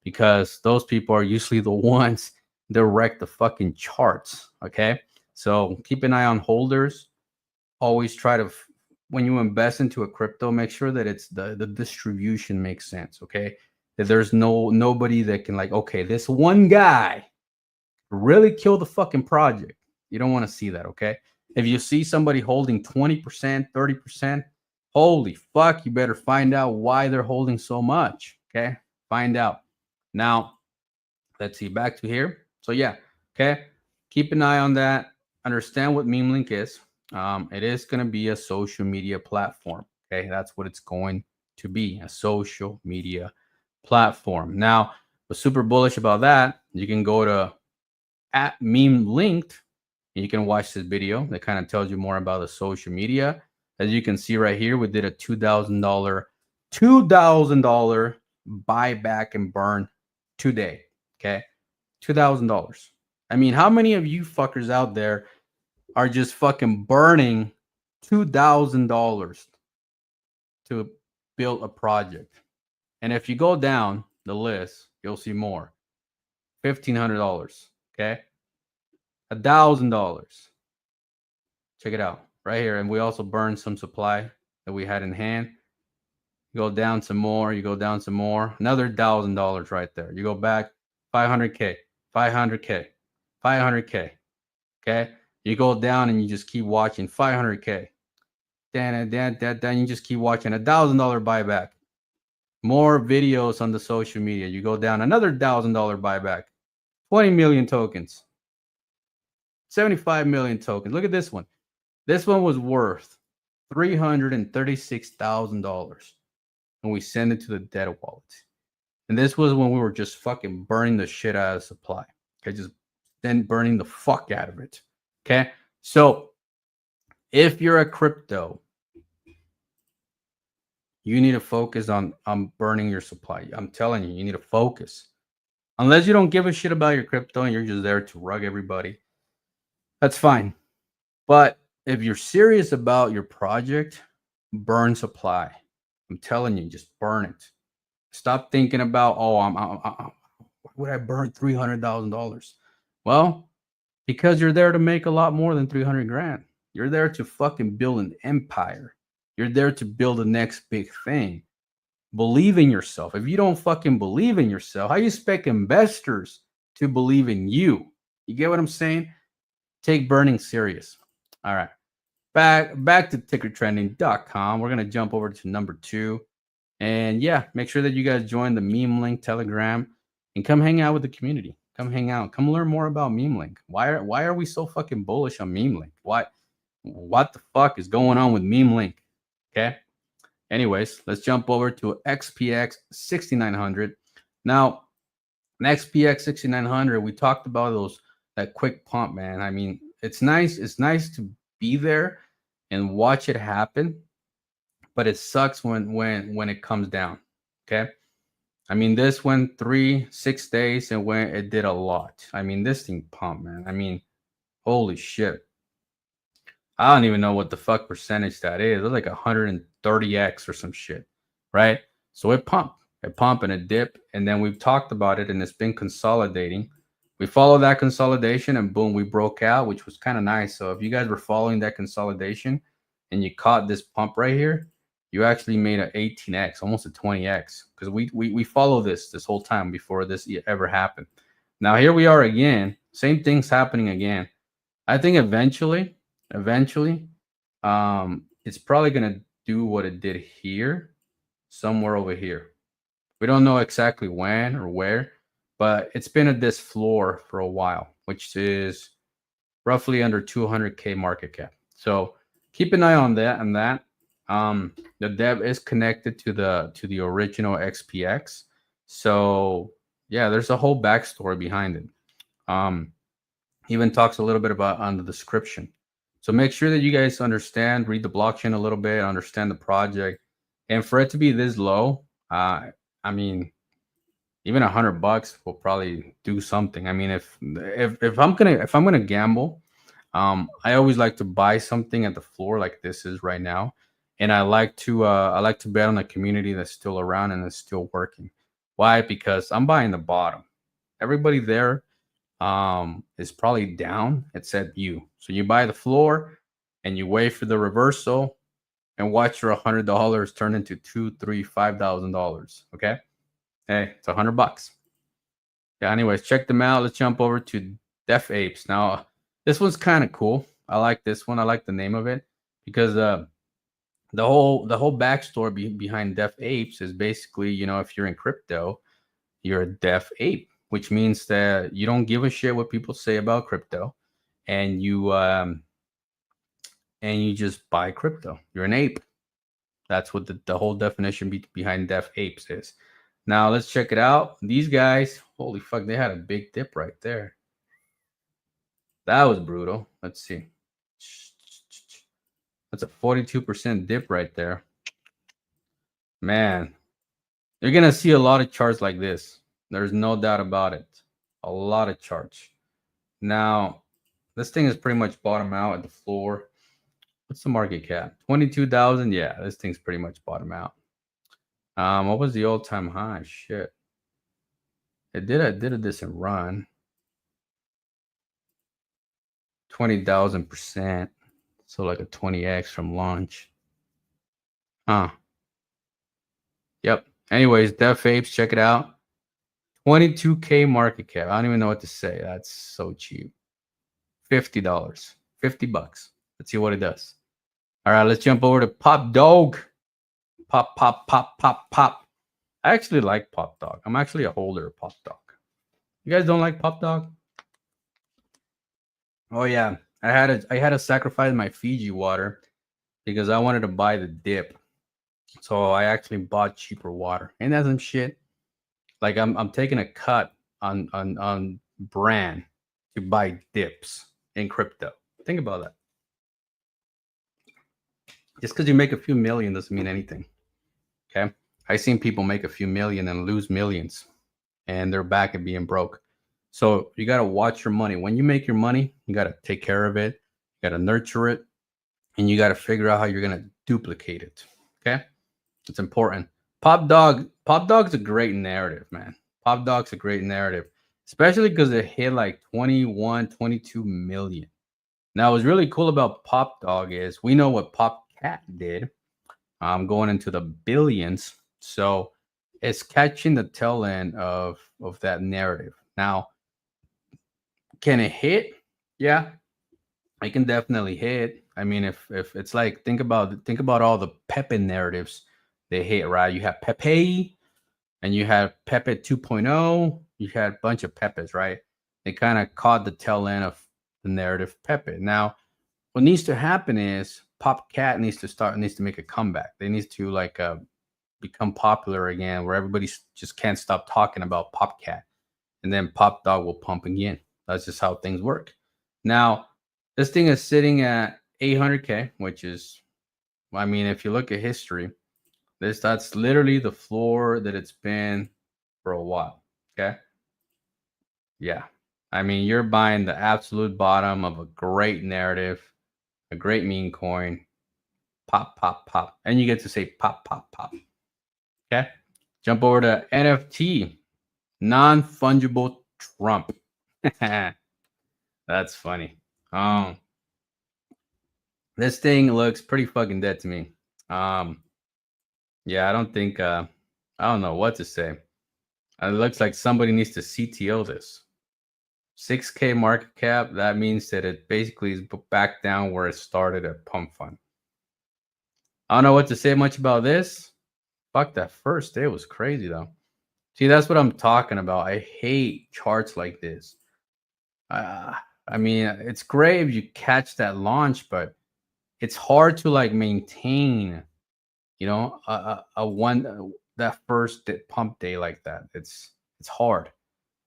Speaker 1: because those people are usually the ones that wreck the fucking charts. Okay, so keep an eye on holders. Always try to, when you invest into a crypto, make sure that it's the distribution makes sense. Okay, that there's nobody that can, like, okay, this one guy really kill the fucking project. You don't want to see that. Okay, if you see somebody holding 20%, 30%, holy fuck, you better find out why they're holding so much. Okay, find out. Now, let's see, back to here. So yeah, okay, keep an eye on that. Understand what MEMElinked is. It is going to be a social media platform. Okay, that's what it's going to be, a social media platform. Now, what's super bullish about that, you can go to @MEMElinked, and you can watch this video that kind of tells you more about the social media. As you can see right here, we did a $2,000 buyback and burn today. Okay, $2,000. I mean, how many of you fuckers out there are just fucking burning $2,000 to build a project? And if you go down the list, you'll see more. $1,500. Okay, $1,000. Check it out right here. And we also burned some supply that we had in hand. You go down some more. You go down some more. Another $1,000 right there. You go back, 500K, 500K, 500K. Okay. You go down and you just keep watching, 500K. Then you just keep watching, $1,000 buyback. More videos on the social media. You go down, another $1,000 buyback. 20 million tokens. 75 million tokens. Look at this one. This one was worth $336,000. And we send it to the dead wallet. And this was when we were just fucking burning the shit out of supply. Okay, just then burning the fuck out of it. Okay, so if you're a crypto, you need to focus on burning your supply. I'm telling you, you need to focus. Unless you don't give a shit about your crypto and you're just there to rug everybody, that's fine. But if you're serious about your project, burn supply. I'm telling you, just burn it. Stop thinking about, oh, why would I burn $300,000? Well, because you're there to make a lot more than 300 grand. You're there to fucking build an empire. You're there to build the next big thing. Believe in yourself. If you don't fucking believe in yourself, how you expect investors to believe in you? You get what I'm saying? Take burning serious. All right. Back to TickerTrending.com. We're going to jump over to number 2. And yeah, make sure that you guys join the MEMElinked Telegram and come hang out with the community. Come hang out. Come learn more about MEMElinked. Why are we so fucking bullish on MEMElinked? What the fuck is going on with MEMElinked? Okay. Anyways, let's jump over to XPX 6900. Now, an XPX 6900, we talked about that quick pump, man. I mean, it's nice. It's nice to be there and watch it happen, but it sucks when it comes down. Okay. I mean, this went 3-6 days and when it did a lot. I mean, this thing pumped, man. I mean, holy shit. I don't even know what the fuck percentage that is. It's like 130x or some shit, right? So it pump and a dip, and then we've talked about it, and it's been consolidating. We followed that consolidation, and boom, we broke out, which was kind of nice. So if you guys were following that consolidation, and you caught this pump right here, you actually made an 18x, almost a 20x, because we follow this whole time before this ever happened. Now here we are again, same thing's happening again. I think eventually, it's probably gonna do what it did here, somewhere over here. We don't know exactly when or where, but it's been at this floor for a while, which is roughly under 200K market cap. So keep an eye on that. The dev is connected to the original XPX. So yeah, there's a whole backstory behind it. Even talks a little bit about on the description. So make sure that you guys understand, read the blockchain a little bit, understand the project, and for it to be this low, I mean, even $100 will probably do something. I mean, if I'm gonna gamble, I always like to buy something at the floor like this is right now, and I like to bet on a community that's still around and is still working. Why? Because I'm buying the bottom. Everybody there is probably down except you. So you buy the floor and you wait for the reversal and watch your $100 turn into $2, $3, $5,000. Okay. Hey, it's $100. Yeah. Anyways, check them out. Let's jump over to Def Apes. Now, this one's kind of cool. I like this one. I like the name of it because the whole backstory behind Def Apes is basically, you know, if you're in crypto, you're a deaf ape, which means that you don't give a shit what people say about crypto, and you just buy crypto. You're an ape. That's what the whole definition behind deaf apes is. Now let's check it out. These guys, holy fuck, they had a big dip right there. That was brutal. Let's see. That's a 42% dip right there. Man, you're gonna see a lot of charts like this. There's no doubt about it. A lot of charts. Now, this thing is pretty much bottom out at the floor. What's the market cap? 22,000. Yeah, this thing's pretty much bottom out. What was the all-time high? Shit. It did a decent run. 20,000%. So like a 20x from launch. Yep. Anyways, Def Apes, check it out. 22K market cap. I don't even know what to say. That's so cheap. $50. $50. Let's see what it does. All right, let's jump over to Pop Dog. Pop. I actually like Pop Dog. I'm actually a holder of Pop Dog. You guys don't like Pop Dog? Oh yeah, I had to sacrifice my Fiji water because I wanted to buy the dip. So I actually bought cheaper water. Ain't that some shit? Like I'm taking a cut on brand to buy dips in crypto. Think about that. Just because you make a few million doesn't mean anything. Okay. I've seen people make a few million and lose millions and they're back at being broke. So you got to watch your money. When you make your money, you got to take care of it. You got to nurture it. And you got to figure out how you're going to duplicate it. Okay. It's important. Pop Dog's a great narrative, man. Pop Dog's a great narrative, especially because it hit like 21, 22 million. Now, what's really cool about Pop Dog is we know what Pop Cat did. Going into the billions. So it's catching the tail end of that narrative. Now, can it hit? Yeah, it can definitely hit. I mean, if it's like think about all the Pepe narratives they hit, right? You have Pepe and you have Pepe 2.0. You had a bunch of Pepes, right? They kind of caught the tail end of the narrative Pepe. Now, what needs to happen is Pop Cat needs to make a comeback. They need to like become popular again, where everybody just can't stop talking about Pop Cat, and then Pop Dog will pump again. That's just how things work. Now, this thing is sitting at 800K, which is, I mean, if you look at history, that's literally the floor that it's been for a while. Okay. Yeah. I mean, you're buying the absolute bottom of a great narrative. a great meme coin. Pop, pop, pop. And you get to say pop, pop, pop. Okay. Jump over to NFT, non-fungible Trump. That's funny. This thing looks pretty fucking dead to me. Yeah, I don't think I don't know what to say. It looks like somebody needs to CTO this. 6K market cap, that means that it basically is back down where it started at Pump Fund. I don't know what to say much about this. Fuck, that first day was crazy though. See, that's what I'm talking about. I hate charts like this. I mean, it's great if you catch that launch, but it's hard to like maintain, you know, that first pump day like that. It's hard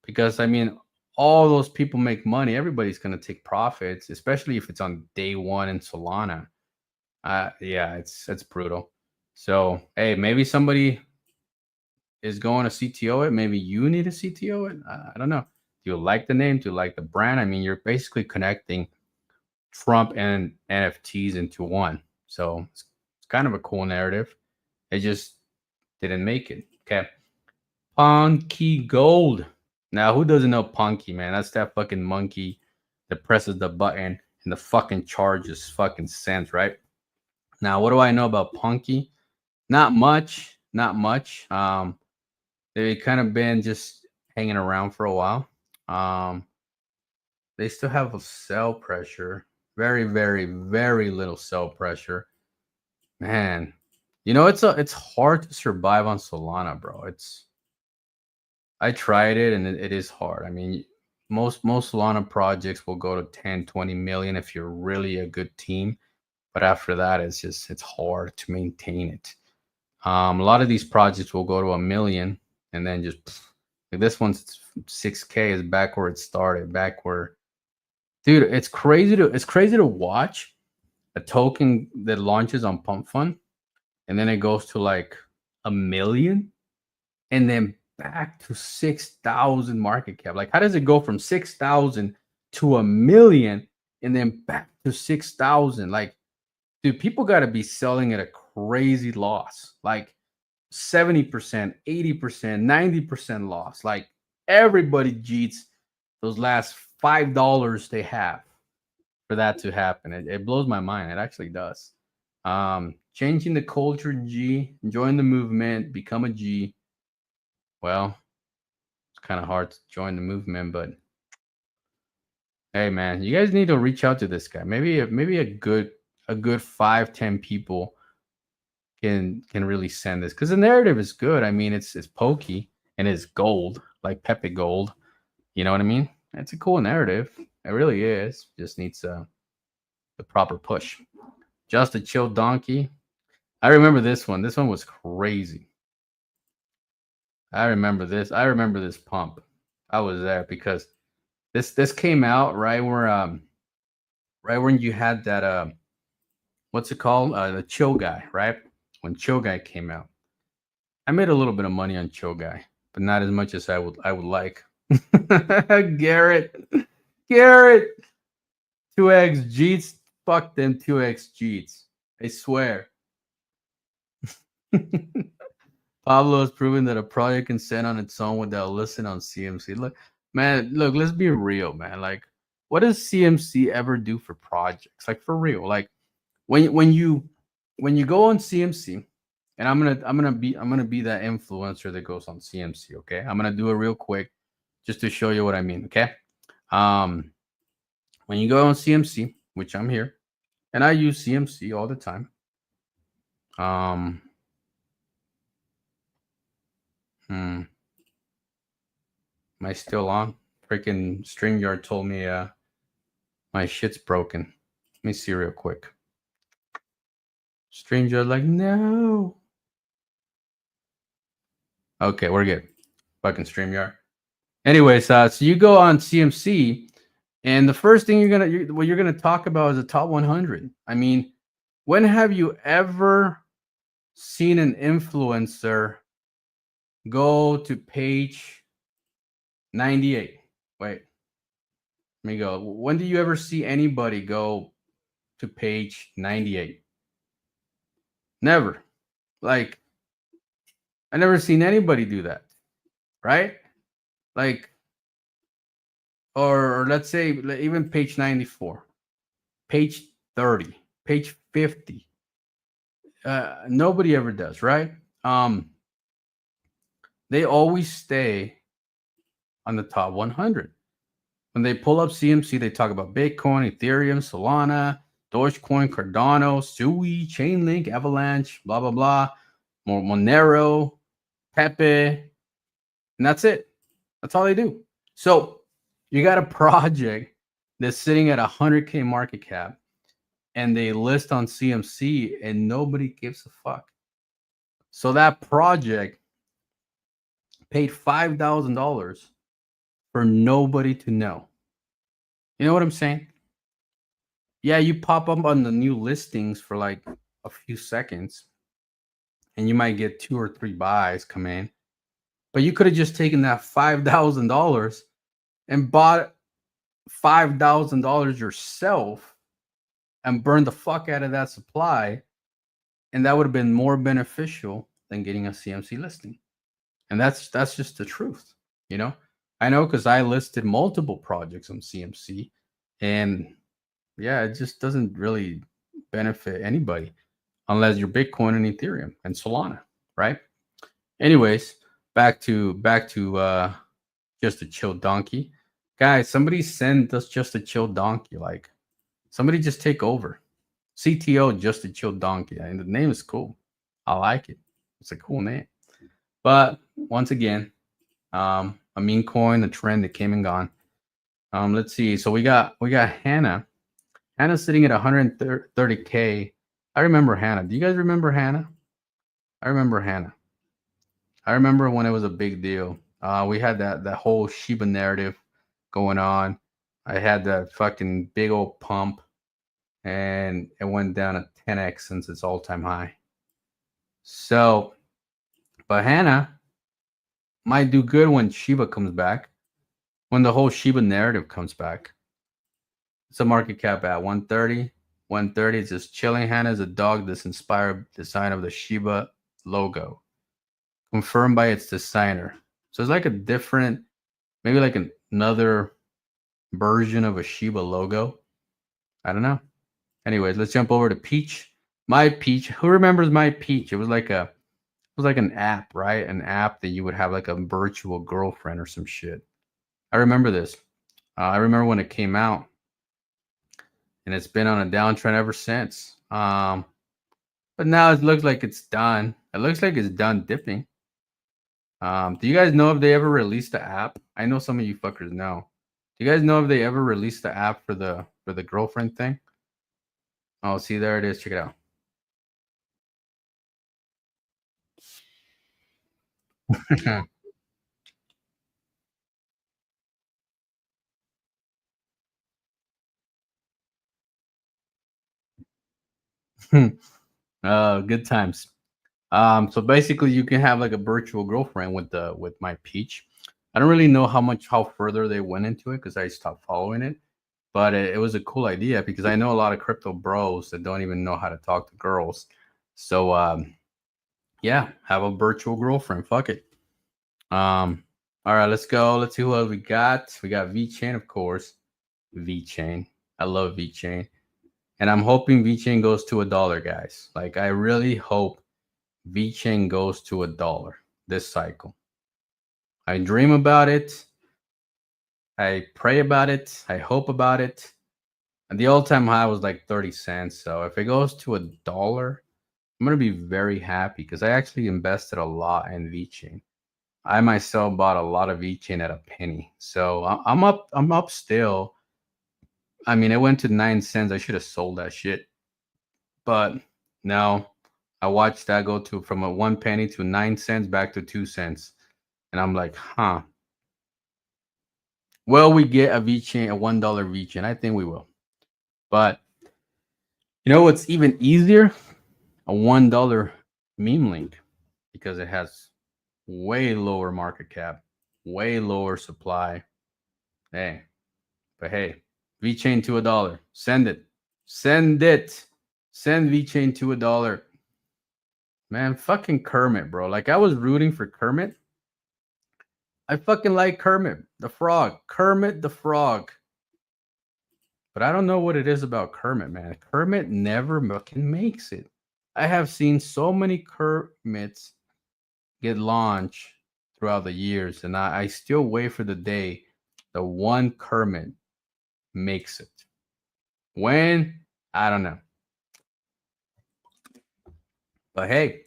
Speaker 1: because I mean, all those people make money. Everybody's gonna take profits, especially if it's on day one in Solana. Yeah, it's brutal. So hey, maybe somebody is going to CTO it. Maybe you need to CTO it. I don't know. Do you like the name? Do you like the brand? I mean, you're basically connecting Trump and NFTs into one. So it's kind of a cool narrative. It just didn't make it. Okay. Punky Gold. Now, who doesn't know Punky, man? That's that fucking monkey that presses the button and the fucking charge just fucking sends, right? Now, what do I know about Punky? Not much. Not much. They've kind of been just hanging around for a while. They still have a sell pressure. Very, very, very little sell pressure. Man, you know, it's hard to survive on Solana, bro. I tried it and it is hard. I mean, most Solana projects will go to 10, 20 million if you're really a good team. But after that, it's hard to maintain it. A lot of these projects will go to 1 million and then just like this one's 6K is back where it started, back where, dude, it's crazy to watch a token that launches on Pump Fund and then it goes to like 1 million and then back to 6,000 market cap. Like, how does it go from 6,000 to 1 million and then back to 6,000? Like, dude, people got to be selling at a crazy loss, like 70%, 80%, 90% loss. Like, everybody cheats those last $5 they have for that to happen. It blows my mind. It actually does. Changing the culture, G, join the movement, become a G. Well, it's kind of hard to join the movement, but hey, man, you guys need to reach out to this guy. Maybe a good 5-10 people can really send this because the narrative is good. I mean, it's pokey and it's gold, like Pepe Gold. You know what I mean? It's a cool narrative. It really is. Just needs the proper push. Just a chill donkey. I remember this one. This one was crazy. I remember this. I remember this pump. I was there because this came out right when you had that what's it called? The Chill Guy, right? When Chill Guy came out. I made a little bit of money on Chill Guy, but not as much as I would like. Garrett. 2x Jeets. Fuck them 2x Jeets. I swear. Pablo has proven that a project can stand on its own without listing on CMC. Look, man, let's be real, man. Like, what does CMC ever do for projects? Like, for real. Like, when you go on CMC, and I'm gonna be that influencer that goes on CMC. Okay, I'm gonna do it real quick just to show you what I mean. Okay, when you go on CMC, which I'm here, and I use CMC all the time. Am I still on? Freaking StreamYard told me my shit's broken. Let me see real quick. StreamYard like, no. Okay, we're good. Fucking StreamYard. Anyways, so you go on CMC, and the first thing you're gonna talk about is the top 100. I mean, when have you ever seen an influencer go to page 98? Wait, let me go. When do you ever see anybody go to page 98. Never. Like, I never seen anybody do that, right? Like, or let's say even page 94, page 30, page 50. Nobody ever does, right? They always stay on the top 100. When they pull up CMC, they talk about Bitcoin, Ethereum, Solana, Dogecoin, Cardano, Sui, Chainlink, Avalanche, blah, blah, blah, Monero, Pepe, and that's it. That's all they do. So you got a project that's sitting at 100K market cap and they list on CMC and nobody gives a fuck. So that project paid $5,000 for nobody to know. You know what I'm saying? Yeah, you pop up on the new listings for like a few seconds and you might get 2 or 3 buys come in. But you could have just taken that $5,000 and bought $5,000 yourself and burned the fuck out of that supply. And that would have been more beneficial than getting a CMC listing. And that's just the truth, you know? I know because I listed multiple projects on CMC, and yeah, it just doesn't really benefit anybody unless you're Bitcoin and Ethereum and Solana, right? Anyways, back to Just a Chill Donkey. Guys, somebody send us Just a Chill Donkey. Like, somebody just take over. CTO Just a Chill Donkey. I mean, the name is cool. I like it. It's a cool name. But once again, a meme coin, a trend that came and gone. Let's see. So we got Hannah. Hannah's sitting at 130K. I remember Hannah. Do you guys remember Hannah? I remember Hannah. I remember when it was a big deal. We had that whole Shiba narrative going on. I had that fucking big old pump, and it went down at 10x since its all-time high. So, but Hannah might do good when Shiba comes back, when the whole Shiba narrative comes back. It's a market cap at 130. 130 is just chilling. Hannah is a dog that's inspired design of the Shiba logo, confirmed by its designer. So it's like a different, maybe like another version of a Shiba logo. I don't know. Anyways, let's jump over to Peach. My Peach. Who remembers My Peach? It was like an app, right? An app that you would have like a virtual girlfriend or some shit. I remember this. I remember when it came out, and it's been on a downtrend ever since. But now it looks like it's done. It looks like it's done dipping. Do you guys know if they ever released the app? I know some of you fuckers know. Do you guys know if they ever released the app for the girlfriend thing? Oh, see, there it is. Check it out. Good times. So basically you can have like a virtual girlfriend with My Peach. I don't really know how further they went into it because I stopped following it, but it was a cool idea because I know a lot of crypto bros that don't even know how to talk to girls. So yeah, have a virtual girlfriend. Fuck it. All right, let's go. Let's see who else we got. We got VeChain, of course. VeChain. I love VeChain. And I'm hoping VeChain goes to $1, guys. Like, I really hope VeChain goes to $1 this cycle. I dream about it. I pray about it. I hope about it. And the all-time high was like 30 cents. So if it goes to $1, I'm going to be very happy because I actually invested a lot in VeChain. I myself bought a lot of VeChain at a penny. So I'm up still. I mean, it went to 9 cents. I should have sold that shit. But no, I watched that go from a 1 penny to 9 cents back to 2 cents. And I'm like, huh. Will we get a VeChain, a $1 VeChain? I think we will. But you know what's even easier? A $1 MEMElinked, because it has way lower market cap, way lower supply. Hey, but hey, VeChain to $1. Send it. Send it. Send VChain to $1. Man, fucking Kermit, bro. Like, I was rooting for Kermit. I fucking like Kermit the Frog. Kermit the Frog. But I don't know what it is about Kermit, man. Kermit never fucking makes it. I have seen so many Kermits get launched throughout the years, and I still wait for the day the one Kermit makes it. When? I don't know. But hey,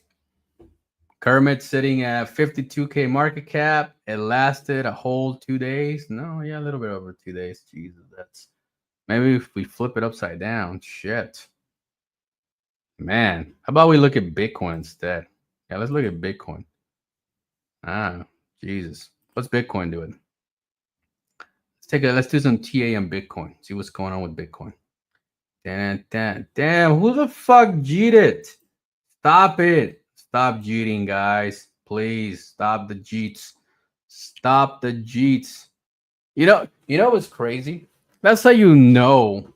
Speaker 1: Kermit sitting at 52K market cap. It lasted a whole 2 days. No, yeah, a little bit over 2 days. Jesus, that's maybe if we flip it upside down. Shit. Man, how about we look at Bitcoin instead? Yeah, let's look at Bitcoin. Ah, Jesus. What's Bitcoin doing? Let's do some TA on Bitcoin. See what's going on with Bitcoin. Damn, who the fuck cheated? Stop it. Stop cheating, guys. Please stop the cheats. Stop the cheats. You know what's crazy? That's how you know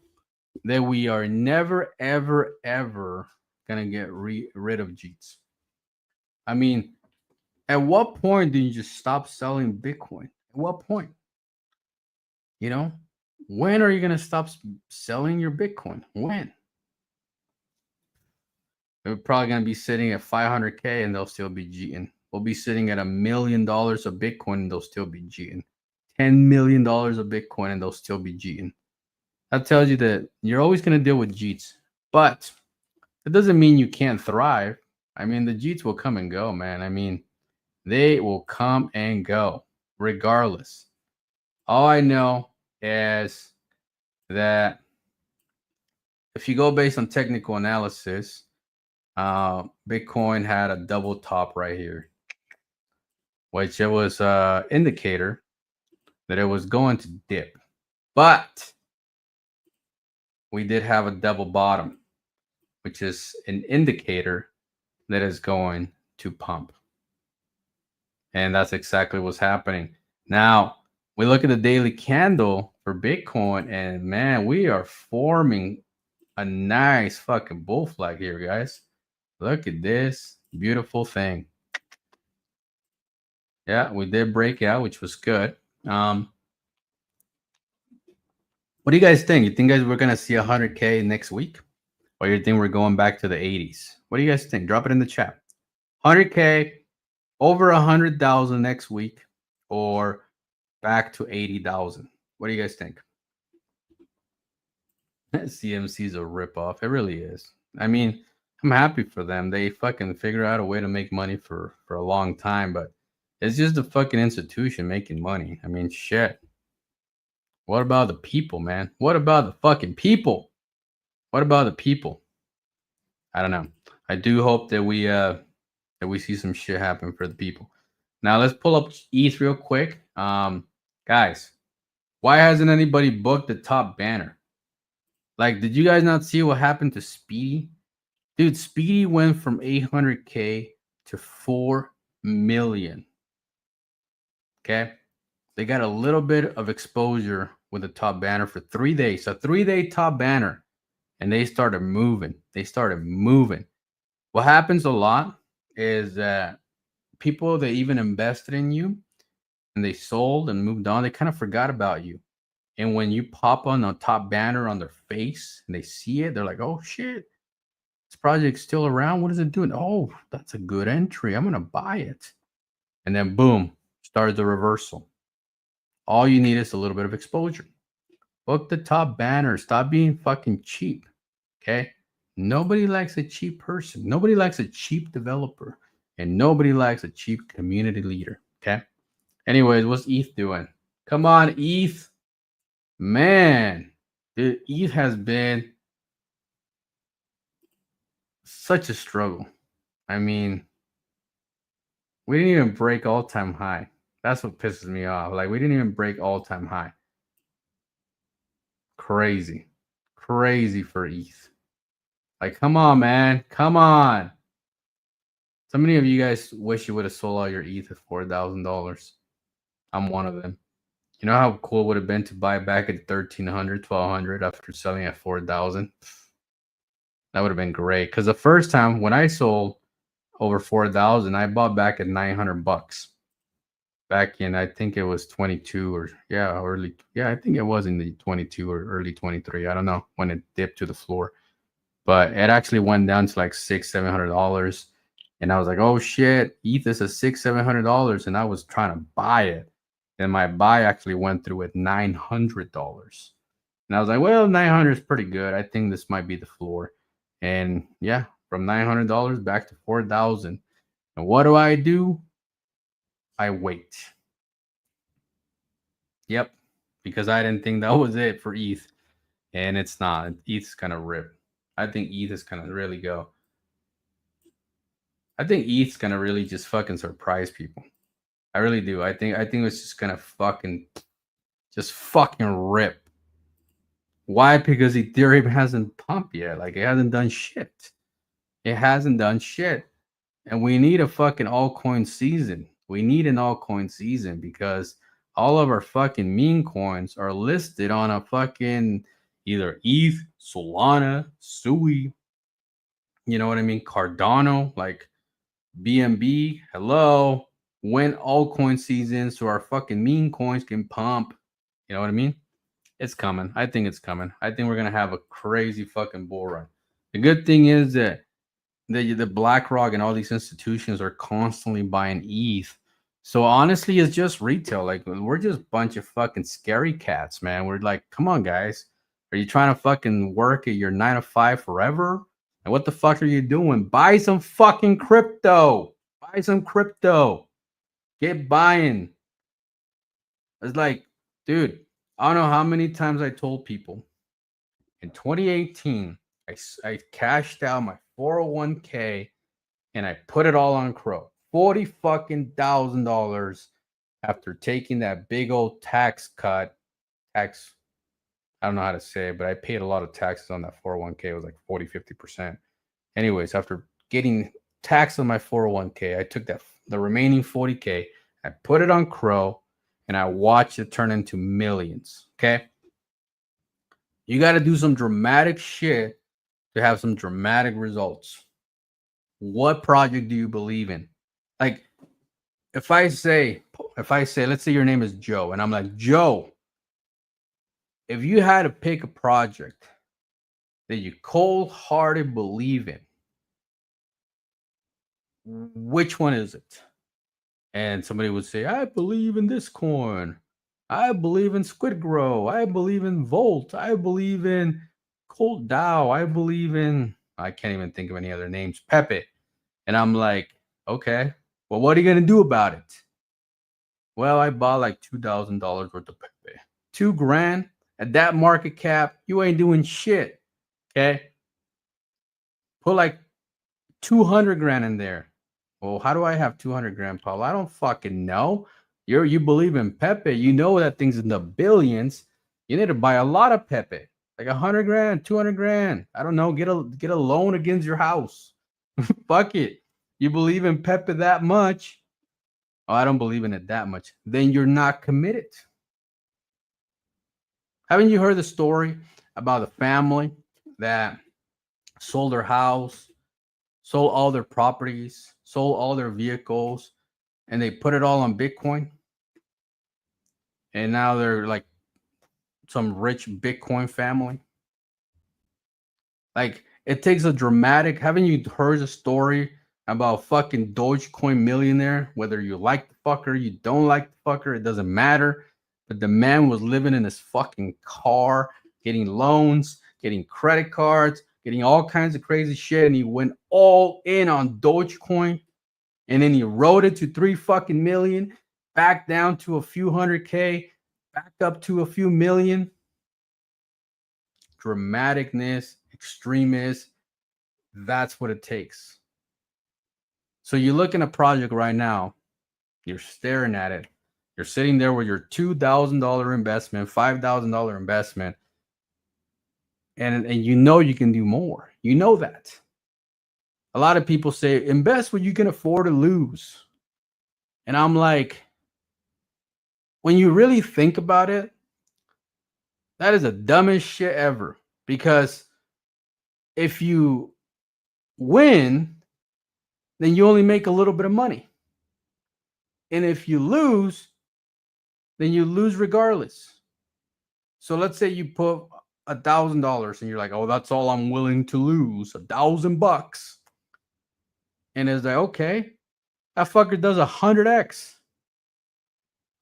Speaker 1: that we are never, ever, ever gonna get rid of cheats. I mean, at what point do you just stop selling Bitcoin? At what point? You know, when are you gonna stop selling your Bitcoin? When? They're probably gonna be sitting at 500K and they'll still be cheating. We'll be sitting at $1 million of Bitcoin and they'll still be cheating. $10 million of Bitcoin and they'll still be cheating. That tells you that you're always gonna deal with cheats, but it doesn't mean you can't thrive. I mean, the cheats will come and go, man. I mean, they will come and go regardless. All I know is that if you go based on technical analysis, Bitcoin had a double top right here, which it was an indicator that it was going to dip. But we did have a double bottom, which is an indicator that is going to pump. And that's exactly what's happening. Now, we look at the daily candle for Bitcoin, and man, we are forming a nice fucking bull flag here, guys. Look at this beautiful thing. Yeah, we did break out, which was good. What do you guys think? You think guys we're gonna see 100K next week, or you think we're going back to the 80s? What do you guys think? Drop it in the chat. 100K, over 100,000 next week, or back to 80,000. What do you guys think? CMC is a ripoff. It really is. I mean, I'm happy for them. They fucking figure out a way to make money for a long time, but it's just the fucking institution making money. I mean, shit. What about the people, man? What about the fucking people? What about the people? I don't know. I do hope that we see some shit happen for the people. Now let's pull up ETH real quick. Guys, why hasn't anybody booked the top banner? Like, did you guys not see what happened to Speedy? Dude, Speedy went from 800K to 4 million. Okay? They got a little bit of exposure with the top banner for 3 days. A 3-day top banner. And they started moving. What happens a lot is that people that even invested in you and they sold and moved on, they kind of forgot about you. And when you pop on a top banner on their face and they see it, they're like, oh shit, this project's still around. What is it doing? Oh, that's a good entry. I'm going to buy it. And then boom, started the reversal. All you need is a little bit of exposure. Book the top banner. Stop being fucking cheap. Okay? Nobody likes a cheap person. Nobody likes a cheap developer. And nobody likes a cheap community leader. Okay? Anyways, what's ETH doing? Come on, ETH. Man, dude, ETH has been such a struggle. I mean, we didn't even break all-time high. That's what pisses me off. Like, we didn't even break all-time high. Crazy for ETH. Like, come on, man. Come on. So many of you guys wish you would have sold all your ETH at $4,000. I'm one of them. You know how cool it would have been to buy back at 1,300, 1,200 after selling at 4,000? That would have been great. Because the first time when I sold over 4,000, I bought back at $900 back in, I think it was 22 or I think it was in the 22 or early 23. I don't know when it dipped to the floor, but it actually went down to like $600-700. And I was like, oh shit, ETH is at $600-700. And I was trying to buy it. And my buy actually went through at $900. And I was like, well, 900 is pretty good. I think this might be the floor. And yeah, from $900 back to 4,000. And what do? I wait. Yep, because I didn't think that was it for ETH. And it's not. ETH's going to rip. I think ETH is going to really go. I think ETH's going to really just fucking surprise people. I really do. I think it's just going to fucking rip. Why? Because Ethereum hasn't pumped yet. Like, it hasn't done shit. It hasn't done shit. And we need a fucking altcoin season. We need an altcoin season because all of our fucking meme coins are listed on a fucking either ETH, Solana, Sui, you know what I mean? Cardano, like BNB. Hello. When altcoin season so our fucking meme coins can pump. You know what I mean? It's coming. I think it's coming. I think we're going to have a crazy fucking bull run. The good thing is that the BlackRock and all these institutions are constantly buying ETH. So honestly, it's just retail. Like, we're just a bunch of fucking scary cats, man. We're like, come on, guys. Are you trying to fucking work at your 9 to 5 forever? And what the fuck are you doing? Buy some fucking crypto. Buy some crypto. Get buying. It's like, dude, I don't know how many times I told people in 2018, I cashed out my 401k and I put it all on Crow. $40,000 after taking that big old tax cut. I don't know how to say it, but I paid a lot of taxes on that 401k. It was like 40-50%. Anyways, after getting taxed on my 401k, I took the remaining 40k, I put it on Crow, and I watched it turn into millions. Okay. You got to do some dramatic shit to have some dramatic results. What project do you believe in? Like, if I say, let's say your name is Joe, and I'm like, Joe, if you had to pick a project that you cold-hearted believe in, which one is it? And somebody would say, I believe in this coin. I believe in Squid Grow. I believe in Volt. I believe in Cold Dow. I believe in, I can't even think of any other names, Pepe. And I'm like, okay, well, what are you going to do about it? Well, I bought like $2,000 worth of Pepe. $2,000 at that market cap, you ain't doing shit. Okay. Put like 200 grand in there. Well, how do I have 200 grand, Paul? I don't fucking know. You believe in Pepe. You know that thing's in the billions. You need to buy a lot of Pepe, like 100 grand, 200 grand. I don't know. Get a loan against your house. Fuck it. You believe in Pepe that much? Oh, I don't believe in it that much. Then you're not committed. Haven't you heard the story about a family that sold their house, sold all their properties, sold all their vehicles, and they put it all on Bitcoin? And now they're like some rich Bitcoin family. Like, it takes a dramatic. Haven't you heard the story about fucking Dogecoin millionaire? Whether you like the fucker, you don't like the fucker, it doesn't matter. But the man was living in his fucking car, getting loans, getting credit cards, getting all kinds of crazy shit. And he went all in on Dogecoin. And then he rode it to 3 fucking million, back down to a few 100K, back up to a few million. Dramaticness, extremist. That's what it takes. So you look in a project right now, you're staring at it. You're sitting there with your $2,000 investment, $5,000 investment, and you know you can do more. You know that. A lot of people say, invest what you can afford to lose. And I'm like, when you really think about it, that is the dumbest shit ever. Because if you win, then you only make a little bit of money. And if you lose, then you lose regardless. So let's say you put $1,000 and you're like, oh, that's all I'm willing to lose, $1,000. And it's like, okay, that fucker does 100x.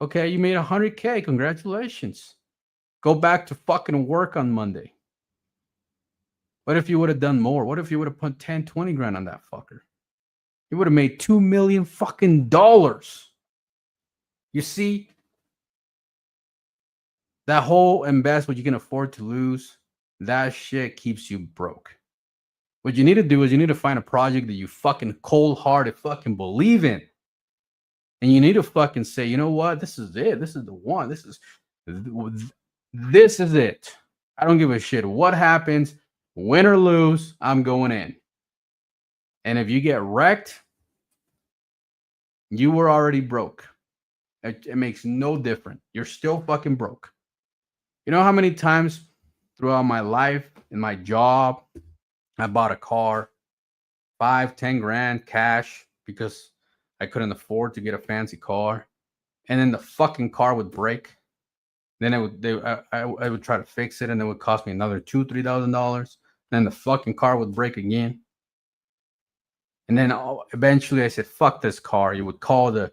Speaker 1: Okay, you made 100K. Congratulations. Go back to fucking work on Monday. What if you would have done more? What if you would have put 10, 20 grand on that fucker? You would have made $2 million fucking dollars. You see, that whole invest what you can afford to lose, that shit keeps you broke. What you need to do is you need to find a project that you fucking cold-hearted fucking believe in. And you need to fucking say, you know what? This is it. This is the one. This is it. I don't give a shit what happens, win or lose, I'm going in. And if you get wrecked, you were already broke. It makes no difference. You're still fucking broke. You know how many times throughout my life, in my job, I bought a car, 5, 10 grand cash because I couldn't afford to get a fancy car. And then the fucking car would break. Then I would try to fix it, and it would cost me another $2,000-$3,000. Then the fucking car would break again. And then eventually I said, fuck this car. You would call the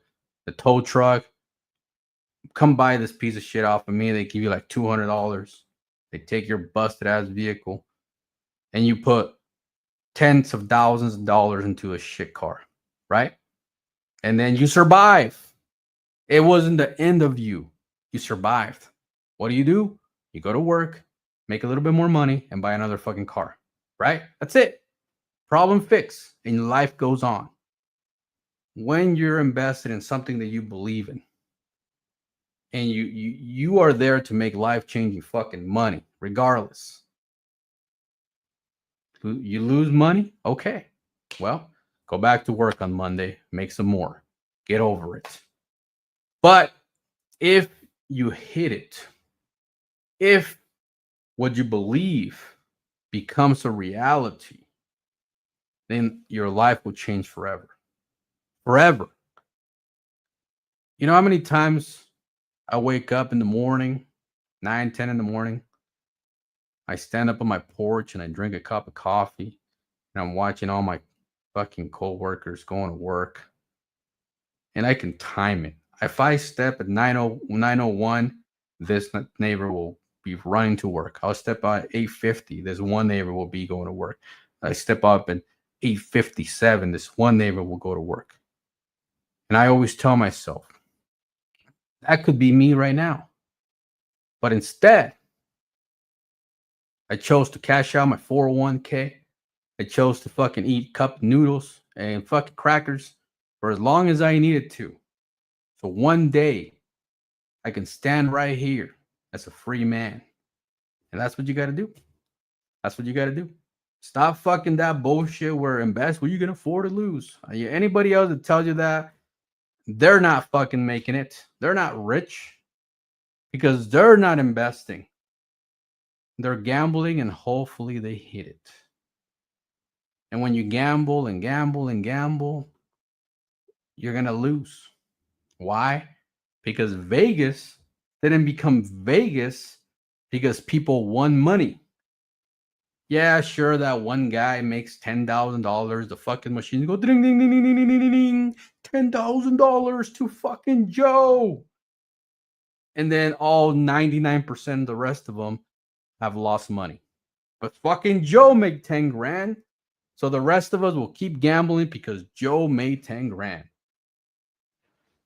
Speaker 1: tow truck, come buy this piece of shit off of me. They give you like $200. They take your busted ass vehicle and you put tens of thousands of dollars into a shit car, right? And then you survive. It wasn't the end of you. You survived. What do? You go to work, make a little bit more money, and buy another fucking car, right? That's it. Problem fixed, and life goes on. When you're invested in something that you believe in, and you are there to make life-changing fucking money, regardless. You lose money? Okay. Well, go back to work on Monday, make some more. Get over it. But if you hit it, if what you believe becomes a reality, then your life will change forever. Forever. You know how many times I wake up in the morning, 9, 10 in the morning, I stand up on my porch and I drink a cup of coffee and I'm watching all my fucking coworkers going to work. And I can time it. If I step at 9:01, this neighbor will be running to work. I'll step out at 8:50. This one neighbor will be going to work. I step up at 8:57. This one neighbor will go to work. And I always tell myself, that could be me right now. But instead, I chose to cash out my 401k. I chose to fucking eat cup noodles and fucking crackers for as long as I needed to. So one day, I can stand right here as a free man. And that's what you got to do. That's what you got to do. Stop fucking that bullshit where invest what you can afford to lose. Anybody else that tells you that, they're not fucking making it. They're not rich because they're not investing. They're gambling and hopefully they hit it. And when you gamble and gamble and gamble, you're going to lose. Why? Because Vegas didn't become Vegas because people won money. Yeah, sure, that one guy makes $10,000. The fucking machines go ding, ding, ding, ding, ding, ding, ding, ding, $10,000 to fucking Joe. And then all 99% of the rest of them have lost money. But fucking Joe made 10 grand. So the rest of us will keep gambling because Joe made 10 grand.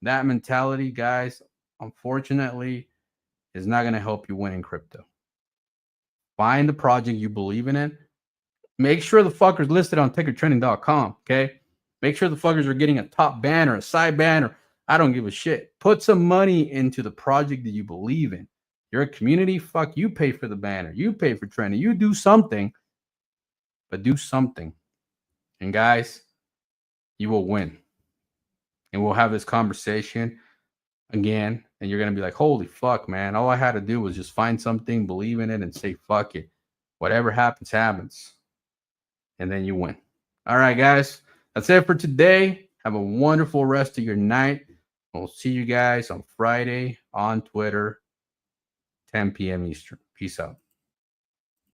Speaker 1: That mentality, guys, unfortunately, is not going to help you win in crypto. Find the project you believe in it. Make sure the fucker's listed on TickerTrending.com, okay? Make sure the fuckers are getting a top banner, a side banner. I don't give a shit. Put some money into the project that you believe in. You're a community, fuck, you pay for the banner. You pay for trending. You do something, but do something. And guys, you will win. And we'll have this conversation again And you're going to be like, holy fuck, man. All I had to do was just find something, believe in it, and say, fuck it. Whatever happens, happens. And then you win. All right, guys. That's it for today. Have a wonderful rest of your night. We'll see you guys on Friday on Twitter, 10 p.m. Eastern. Peace out.